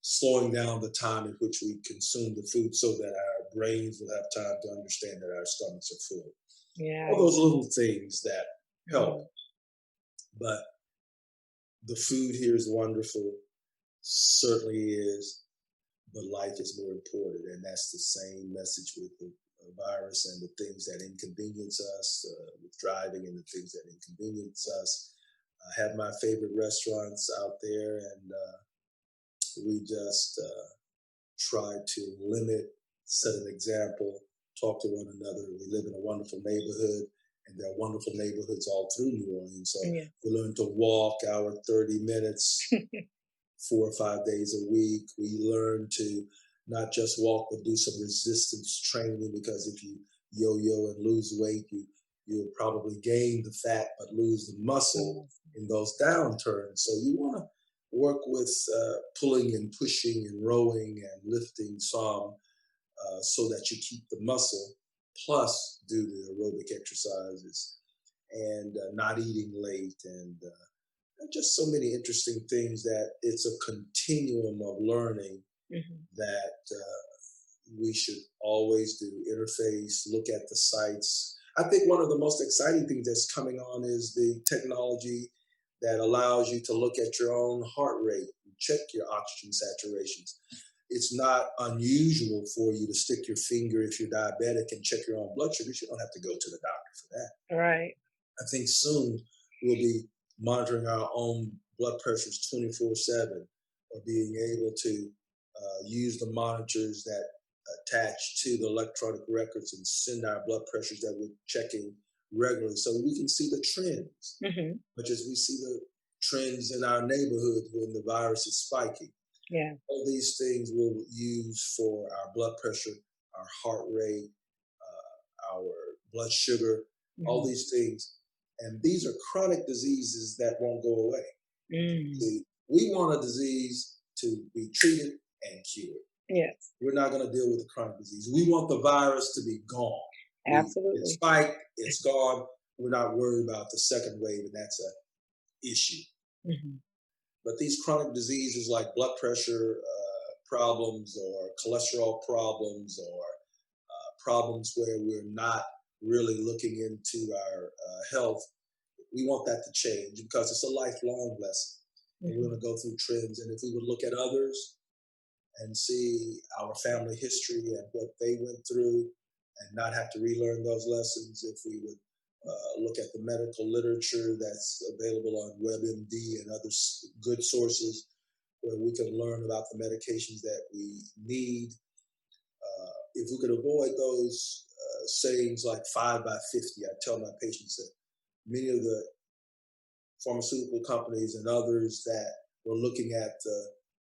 slowing down the time in which we consume the food so that our brains will have time to understand that our stomachs are full. Yeah. All those little things that help. Mhm. But the food here is wonderful, certainly is, but life is more important. And that's the same message with the virus and the things that inconvenience us, with driving and the things that inconvenience us. I have my favorite restaurants out there, and we just try to limit, set an example, talk to one another. We live in a wonderful neighborhood, and there are wonderful neighborhoods all through New Orleans. So Yeah. we learn to walk our 30 minutes 4 or 5 days a week. We learn to not just walk, but do some resistance training, because if you yo-yo and lose weight, you'll probably gain the fat but lose the muscle Mhm. in those downturns. So you want to work with pulling and pushing and rowing and lifting some, so that you keep the muscle, plus do the aerobic exercises, and not eating late, and just so many interesting things that it's a continuum of learning Mhm. that we should always do. Interface, look at the sites. I think one of the most exciting things that's coming on is the technology that allows you to look at your own heart rate and check your oxygen saturations. It's not unusual for you to stick your finger, if you're diabetic, and check your own blood sugars. You don't have to go to the doctor for that. Right. I think soon we'll be monitoring our own blood pressures 24/7, or being able to use the monitors that attach to the electronic records and send our blood pressures that we're checking regularly, so we can see the trends, Mhm. much as we see the trends in our neighborhoods when the virus is spiking. Yeah. All these things we'll use for our blood pressure, our heart rate, our blood sugar, all Hmm. these things. And these are chronic diseases that won't go away. Mm. See, we want a disease to be treated and cured. Yes, We're not going to deal with the chronic disease. We want the virus to be gone. It's absolutely. spiked, it's gone. We're not worried about the second wave, and that's an issue. Hmm. But these chronic diseases like blood pressure problems or cholesterol problems or problems where we're not really looking into our health, we want that to change because it's a lifelong lesson. And we're Hmm. going to go through trends. And if we would look at others and see our family history and what they went through and not have to relearn those lessons, if we would look at the medical literature that's available on WebMD and other good sources where we can learn about the medications that we need. If we could avoid those sayings like 5 by 50, I tell my patients that many of the pharmaceutical companies and others that were looking at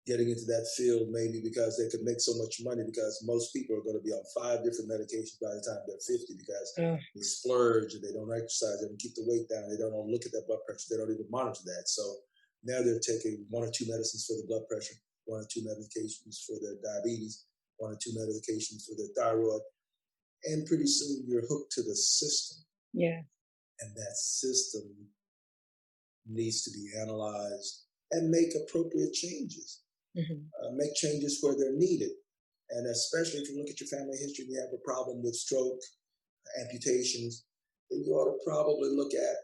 getting into that field maybe because they could make so much money because most people are going to be on 5 different medications by the time they're 50 because Oh, they splurge and they don't exercise, they don't keep the weight down, they don't look at their blood pressure, they don't even monitor that. So now they're taking 1 or 2 medicines for the blood pressure, 1 or 2 medications for their diabetes, 1 or 2 medications for their thyroid, and pretty soon you're hooked to the system. yeah. And that system needs to be analyzed and make appropriate changes. Hmm. Make changes where they're needed. And especially if you look at your family history and you have a problem with stroke, amputations, then you ought to probably look at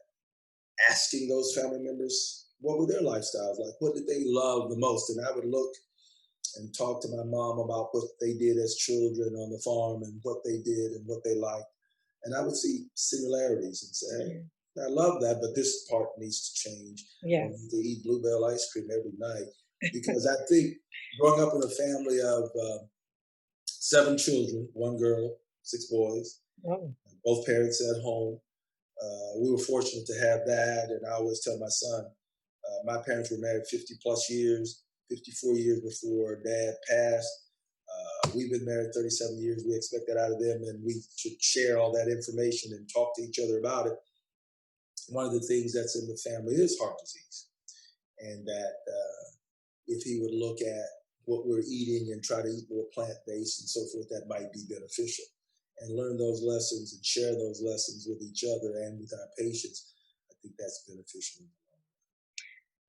asking those family members what were their lifestyles like? What did they love the most? And I would look and talk to my mom about what they did as children on the farm and what they did and what they liked. And I would see similarities and say, hey, Hmm. I love that, but this part needs to change. I Yes. need to eat Bluebell ice cream every night because I think growing up in a family of 7 children, 1 girl, 6 boys, Oh. both parents at home, we were fortunate to have that. And I always tell my son, my parents were married 50 plus years, 54 years before dad passed. We've been married 37 years. We expect that out of them, and we should share all that information and talk to each other about it. One of the things that's in the family is heart disease, and that if he would look at what we're eating and try to eat more plant based and so forth, that might be beneficial. And learn those lessons and share those lessons with each other and with our patients. I think that's beneficial.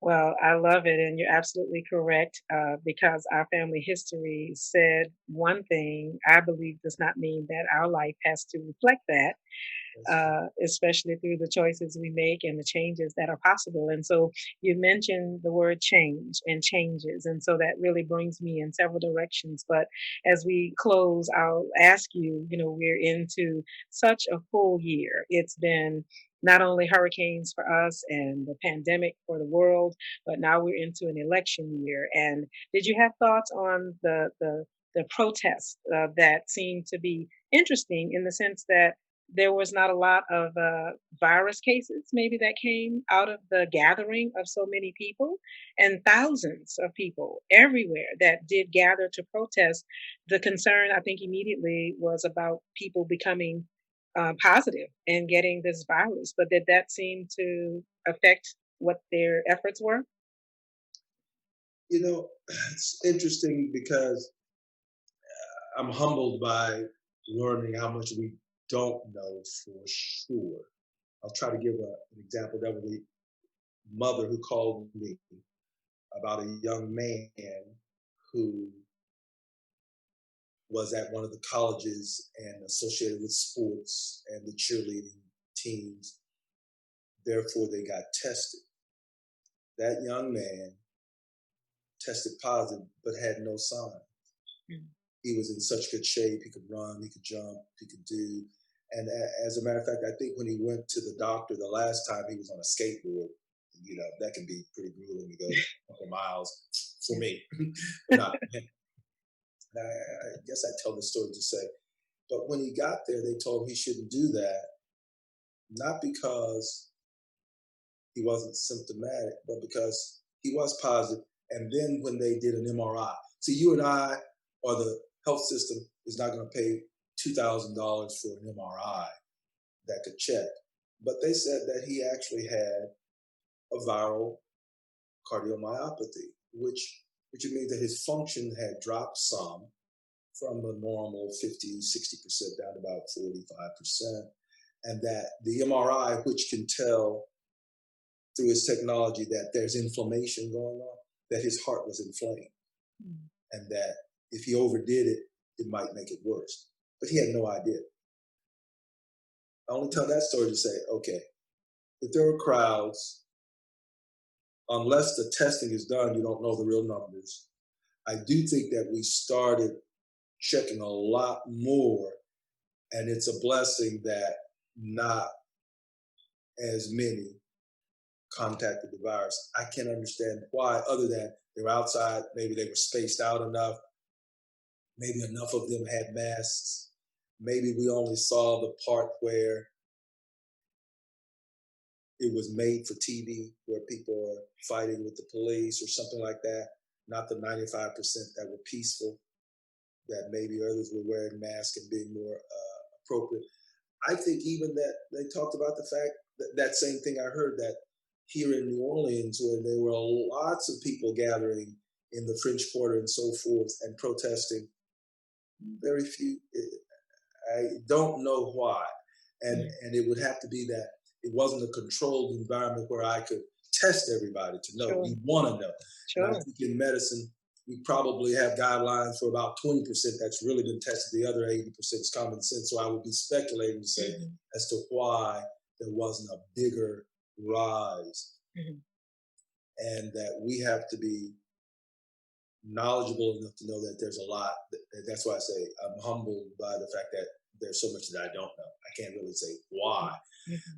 Well, I love it, and you're absolutely correct. Because our family history said one thing, I believe does not mean that our life has to reflect that. That's true. Especially through the choices we make and the changes that are possible. And so you mentioned the word change and changes. And so that really brings me in several directions. But as we close, I'll ask you, we're into such a full year. It's been not only hurricanes for us and the pandemic for the world, but now we're into an election year. And did you have thoughts on the protests that seem to be interesting in the sense that there was not a lot of virus cases maybe that came out of the gathering of so many people and thousands of people everywhere that did gather to protest. The concern, I think, immediately was about people becoming positive and getting this virus. But did that seem to affect what their efforts were? You know, it's interesting because I'm humbled by learning how much we don't know for sure. I'll try to give an example. That was a mother who called me about a young man who was at one of the colleges and associated with sports and the cheerleading teams. Therefore, they got tested. That young man tested positive but had no sign. Mm. He was in such good shape. He could run, he could jump, he could do. And as a matter of fact, I think when he went to the doctor the last time, he was on a skateboard. That can be pretty grueling to go a couple miles for Yeah. me, but not for him. And I guess I tell this story to say, but when he got there, they told him he shouldn't do that, not because he wasn't symptomatic, but because he was positive And then when they did an MRI, see, you and I, or the health system, is not going to pay $2,000 for an MRI that could check. But they said that he actually had a viral cardiomyopathy, which means that his function had dropped some from a normal 50, 60% down to about 45%. And that the MRI, which can tell through its technology that there's inflammation going on, that his heart was inflamed. Mm. And that if he overdid it, it might make it worse. But he had no idea. I only tell that story to say, okay, if there are crowds, unless the testing is done, you don't know the real numbers. I do think that we started checking a lot more, and it's a blessing that not as many contacted the virus. I can't understand why, other than they were outside, maybe they were spaced out enough, maybe enough of them had masks, maybe we only saw the part where it was made for TV, where people are fighting with the police or something like that, not the 95% that were peaceful, that maybe others were wearing masks and being more appropriate. I think even that they talked about the fact that same thing I heard, that here in New Orleans, where there were lots of people gathering in the French Quarter and so forth and protesting, very few, I don't know why. And it would have to be that it wasn't a controlled environment where I could test everybody to know. Sure. We want to know. Sure. And I think in medicine, we probably have guidelines for about 20% that's really been tested. The other 80% is common sense. So I would be speculating to say as to why there wasn't a bigger rise. And that we have to be knowledgeable enough to know that there's a lot. That's why I say I'm humbled by the fact that there's so much that I don't know. I can't really say why.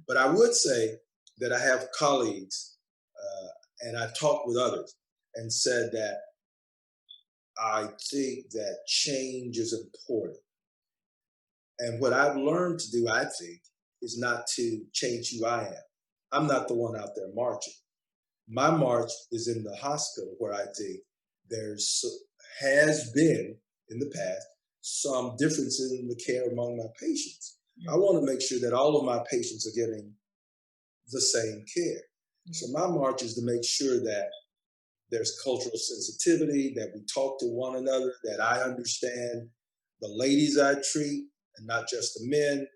But I would say that I have colleagues, and I've talked with others and said that I think that change is important. And what I've learned to do, I think, is not to change who I am. I'm not the one out there marching. My march is in the hospital, where I think has been in the past some differences in the care among my patients. I want to make sure that all of my patients are getting the same care. So my march is to make sure that there's cultural sensitivity, that we talk to one another, that I understand the ladies I treat and not just the men,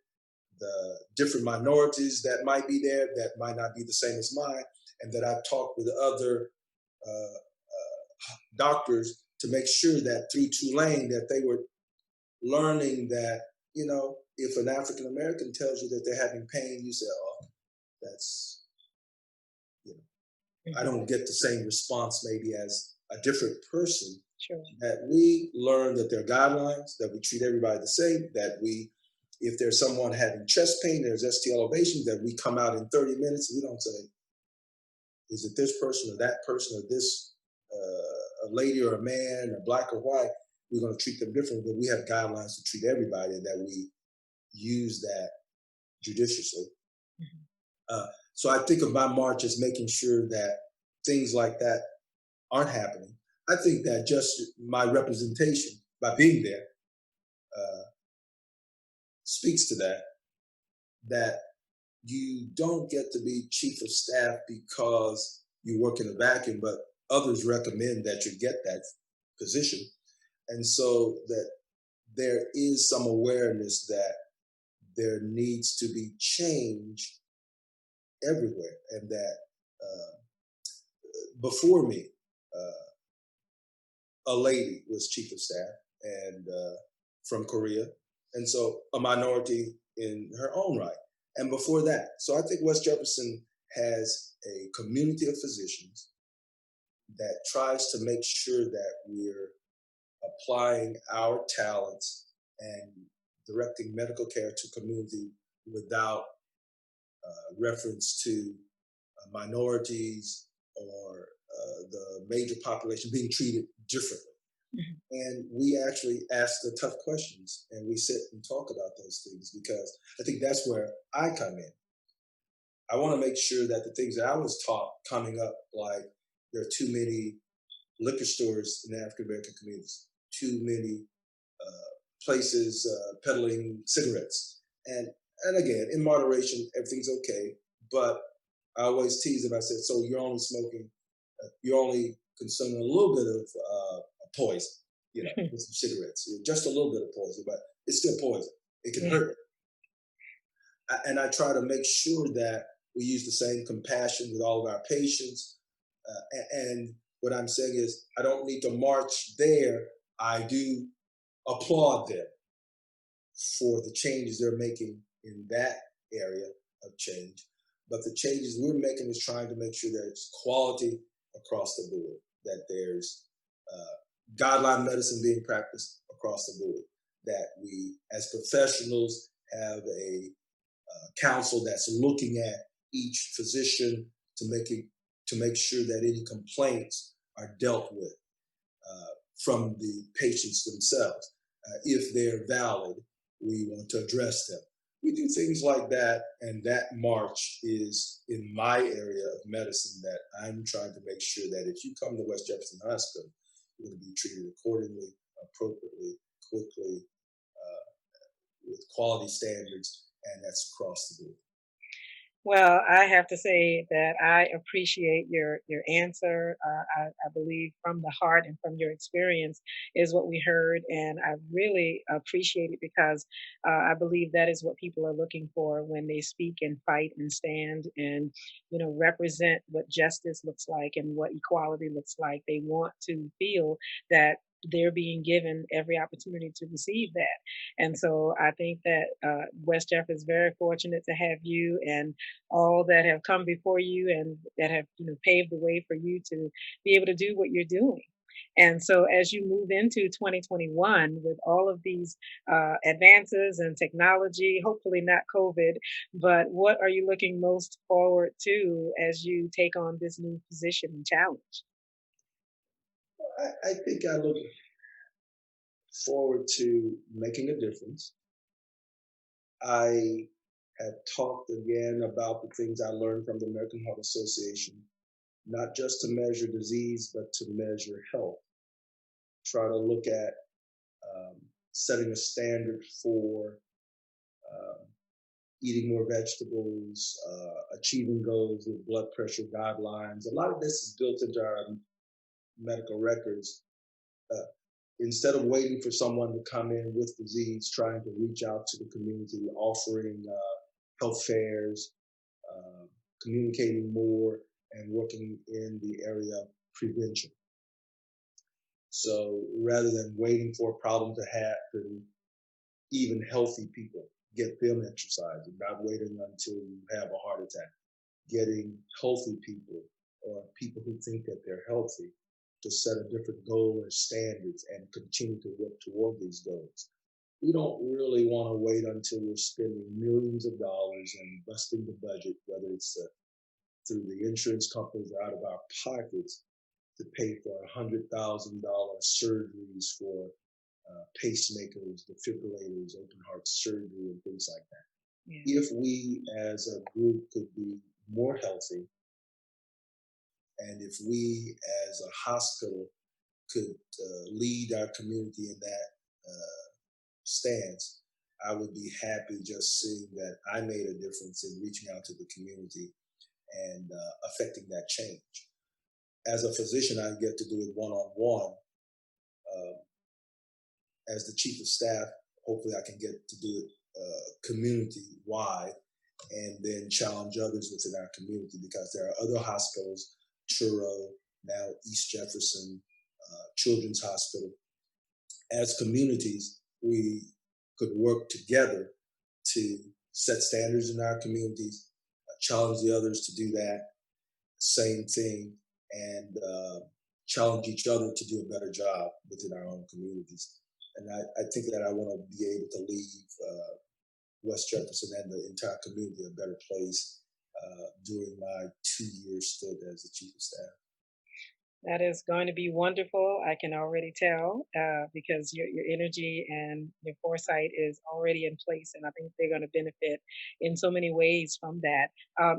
the different minorities that might be there that might not be the same as mine, and that I've talked with other doctors to make sure that through Tulane that they were learning that, you know, if an African American tells you that they're having pain, you say, oh, that's, you know, I don't get the same response maybe as a different person. Sure. That we learn that there are guidelines, that we treat everybody the same, that we, if there's someone having chest pain, there's ST elevation, that we come out in 30 minutes. We don't say, is it this person or that person or this a lady or a man or black or white? We're going to treat them differently, but we have guidelines to treat everybody, and that we use that judiciously. So I think of my march as making sure that things like that aren't happening. I think that just my representation by being there speaks to that, that you don't get to be chief of staff because you work in a vacuum, but others recommend that you get that position. And so that there is some awareness that there needs to be change everywhere, and that before me, a lady was chief of staff and from Korea, and so a minority in her own right. And before that, so I think West Jefferson has a community of physicians that tries to make sure that we're applying our talents and directing medical care to community without reference to minorities or the major population being treated differently. And we actually ask the tough questions, and we sit and talk about those things, because I think that's where I come in. I want to make sure that the things that I was taught coming up, like there are too many liquor stores in the African American communities, too many places peddling cigarettes. And again, in moderation, everything's okay. But I always tease them. I said, so you're only smoking, you're only consuming a little bit of poison, with some cigarettes, just a little bit of poison, but it's still poison. It can hurt. And I try to make sure that we use the same compassion with all of our patients. And what I'm saying is, I don't need to march there. I do applaud them for the changes they're making in that area of change. But the changes we're making is trying to make sure there's quality across the board, that there's guideline medicine being practiced across the board, that we as professionals have a council that's looking at each physician to make sure that any complaints are dealt with from the patients themselves. If they're valid, we want to address them. We do things like that, and that march is in my area of medicine that I'm trying to make sure that if you come to West Jefferson Hospital, you're going to be treated accordingly, appropriately, quickly, with quality standards, and that's across the board. Well, I have to say that I appreciate your answer. I believe from the heart and from your experience is what we heard, and I really appreciate it because I believe that is what people are looking for when they speak and fight and stand and represent what justice looks like and what equality looks like. They want to feel that they're being given every opportunity to receive that. And so I think that West Jeff is very fortunate to have you and all that have come before you and that have paved the way for you to be able to do what you're doing. And so, as you move into 2021 with all of these advances and technology, hopefully not COVID, but what are you looking most forward to as you take on this new position and challenge? I think I look forward to making a difference. I have talked again about the things I learned from the American Heart Association, not just to measure disease, but to measure health. Try to look at setting a standard for um, eating more vegetables, achieving goals with blood pressure guidelines. A lot of this is built into our medical records. Uh, Instead of waiting for someone to come in with disease, trying to reach out to the community, offering health fairs, uh, communicating more, and working in the area of prevention. So rather than waiting for a problem to happen, even healthy people get them exercising, not waiting until you have a heart attack. Getting healthy people or people who think that they're healthy to set a different goal or standards and continue to work toward these goals. We don't really want to wait until we're spending millions of dollars and busting the budget, whether it's through the insurance companies or out of our pockets, to pay for $100,000 surgeries for pacemakers, defibrillators, open heart surgery, and things like that. Yeah. If we as a group could be more healthy, and if we as a hospital could lead our community in that stance, I would be happy just seeing that I made a difference in reaching out to the community and affecting that change. As a physician, I get to do it one on one. As the chief of staff, hopefully I can get to do it community wide and then challenge others within our community, because there are other hospitals, Truro, now East Jefferson, Children's Hospital. As communities, we could work together to set standards in our communities, challenge the others to do that same thing, and challenge each other to do a better job within our own communities. And I think that I want to be able to leave West Jefferson and the entire community a better place during my 2 year stint as the chief of staff. That is going to be wonderful. I can already tell because your energy and your foresight is already in place, and I think they're going to benefit in so many ways from that.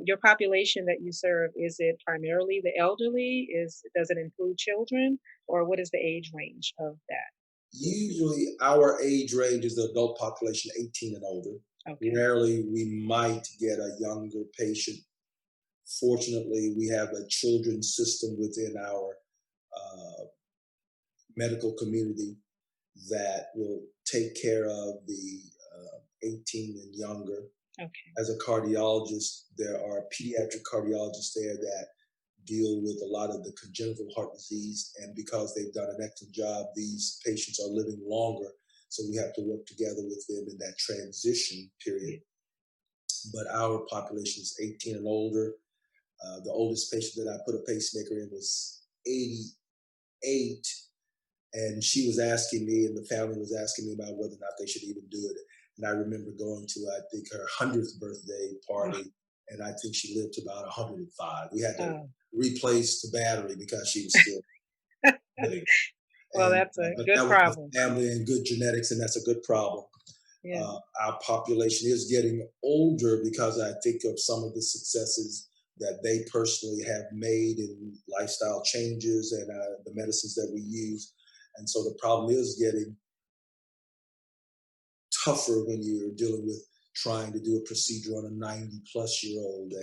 Your population that you serve, is it primarily the elderly? Does it include children, or what is the age range of that? Usually, our age range is the adult population 18 and older. Okay. Rarely, we might get a younger patient. Fortunately, we have a children's system within our uh, medical community that will take care of the 18 and younger. Okay. As a cardiologist, there are pediatric cardiologists there that deal with a lot of the congenital heart disease. And because they've done an excellent job, these patients are living longer. So we have to work together with them in that transition period. But our population is 18 and older. The oldest patient that I put a pacemaker in was 88. And she was asking me, and the family was asking me about whether or not they should even do it. And I remember going to, I think, her 100th birthday Oh, party, and I think she lived to about 105. We had to oh, replace the battery because she was still living. well, And that's a but good that was the problem. family and good genetics, and that's a good problem. Yeah. Our population is getting older because I think of some of the successes that they personally have made in lifestyle changes and the medicines that we use. And so the problem is getting tougher when you're dealing with trying to do a procedure on a 90-plus-year-old.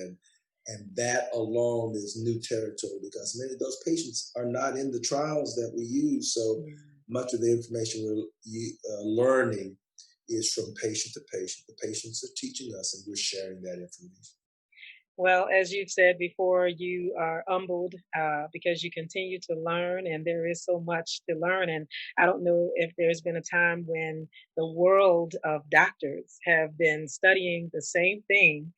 And that alone is new territory because many of those patients are not in the trials that we use. So Mm. much of the information we're learning is from patient to patient. The patients are teaching us, and we're sharing that information. Well, as you've said before, you are humbled because you continue to learn, and there is so much to learn. And I don't know if there's been a time when the world of doctors have been studying the same thing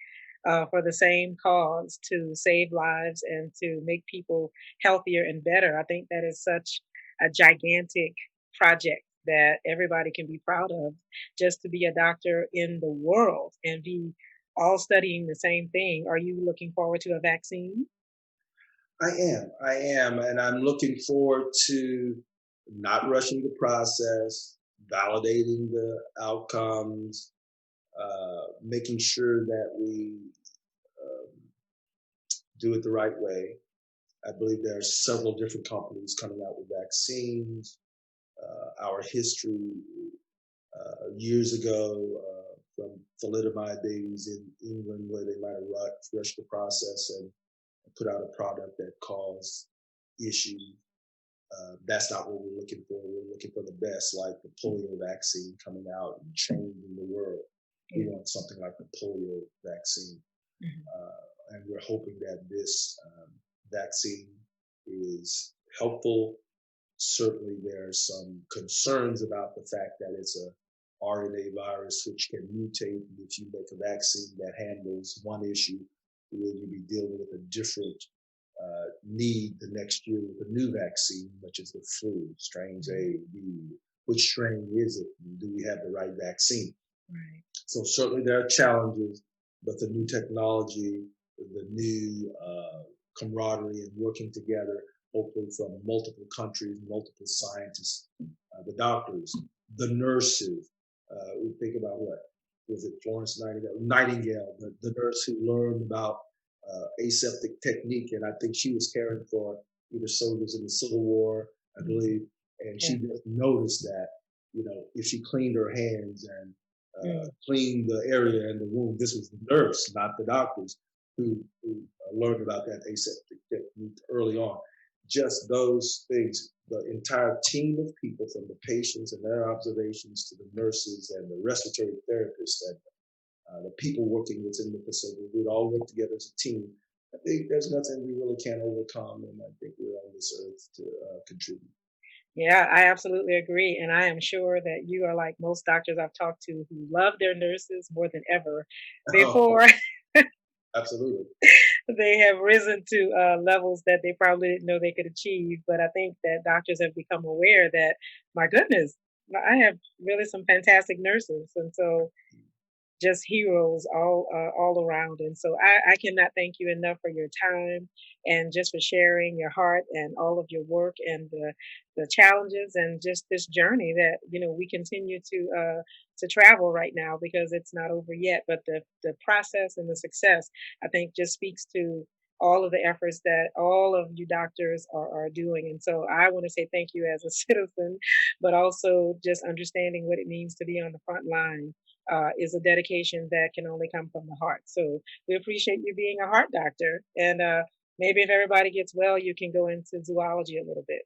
for the same cause to save lives and to make people healthier and better. I think that is such a gigantic project that everybody can be proud of, just to be a doctor in the world and be all studying the same thing. Are you looking forward to a vaccine? I am, and I'm looking forward to not rushing the process, validating the outcomes, making sure that we um, do it the right way. I believe there are several different companies coming out with vaccines. Our history years ago from thalidomide babies in England, where they might have rushed the process and put out a product that caused issues. That's not what we're looking for. We're looking for the best, like the polio vaccine coming out and changing the world. We Yeah. want something like the polio vaccine. Mhm. And we're hoping that this vaccine is helpful. Certainly, there are some concerns about the fact that it's a RNA virus which can mutate. If you make a vaccine that handles one issue, will you be dealing with a different need the next year with a new vaccine, which is the flu, strains Mhm. A, B? Which strain is it? Do we have the right vaccine? Right. So certainly there are challenges, but the new technology, the new camaraderie and working together, hopefully from multiple countries, multiple scientists, the doctors, the nurses. We think about what was it, Florence Nightingale, the nurse who learned about aseptic technique, and I think she was caring for either soldiers in the Civil War, I Mhm. believe, and Yeah. she just noticed that if she cleaned her hands and Mm. clean the area and the wound. This was the nurse, not the doctors, who learned about that aseptic technique early on. Just those things, the entire team of people, from the patients and their observations to the nurses and the respiratory therapists and the people working within the facility, we'd all work together as a team. I think there's nothing we really can't overcome, and I think we're on this earth to contribute. Yeah, I absolutely agree. And I am sure that you are like most doctors I've talked to who love their nurses more than ever Oh, before absolutely. they have risen to levels that they probably didn't know they could achieve. But I think that doctors have become aware that, my goodness, I have really some fantastic nurses. And so just heroes all around. And so I cannot thank you enough for your time and just for sharing your heart and all of your work and the challenges and just this journey that we continue to travel right now because it's not over yet. But the process and the success, I think, just speaks to all of the efforts that all of you doctors are doing. And so I want to say thank you as a citizen, but also just understanding what it means to be on the front line is a dedication that can only come from the heart. So we appreciate you being a heart doctor. And maybe if everybody gets well, you can go into zoology a little bit.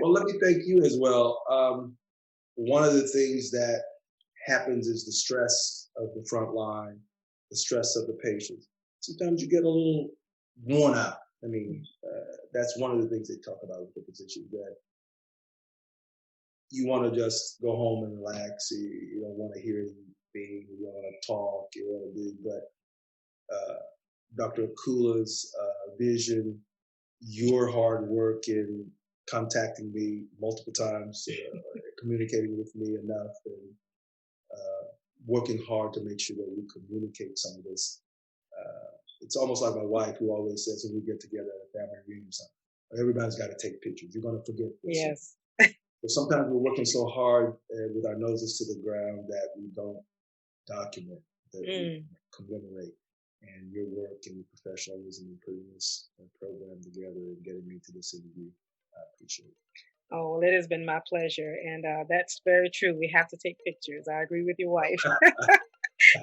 Well, let me thank you as well. One of the things that happens is the stress of the front line, the stress of the patients. Sometimes you get a little worn out. I mean, that's one of the things they talk about with the physicians, that you want to just go home and relax. You don't want to hear anything. You don't want to talk. You want to do, but Dr. Akula's vision, your hard work in contacting me multiple times, communicating with me enough, and working hard to make sure that we communicate some of this. It's almost like my wife, who always says when we get together at a family reunion, everybody's got to take pictures. You're going to forget this. Yes. But sometimes we're working so hard with our noses to the ground that we don't document, that we commemorate. And your work and your professionalism in putting this program together and getting me to this interview, I appreciate it. Oh, well, it has been my pleasure. And that's very true. We have to take pictures. I agree with your wife.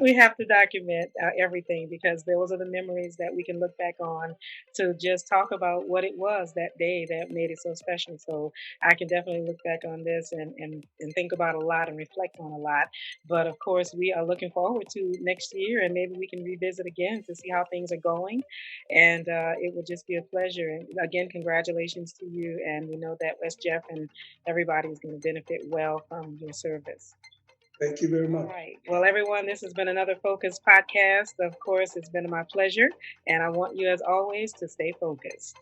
We have to document everything because those are the memories that we can look back on to just talk about what it was that day that made it so special. So I can definitely look back on this and think about a lot and reflect on a lot. But of course, we are looking forward to next year and maybe we can revisit again to see how things are going. And it would just be a pleasure. And again, congratulations to you. And we know that West Jeff and everybody is going to benefit well from your service. Thank you very All much. right. Well, everyone, this has been another Focus podcast. Of course, it's been my pleasure. And I want you, as always, to stay focused.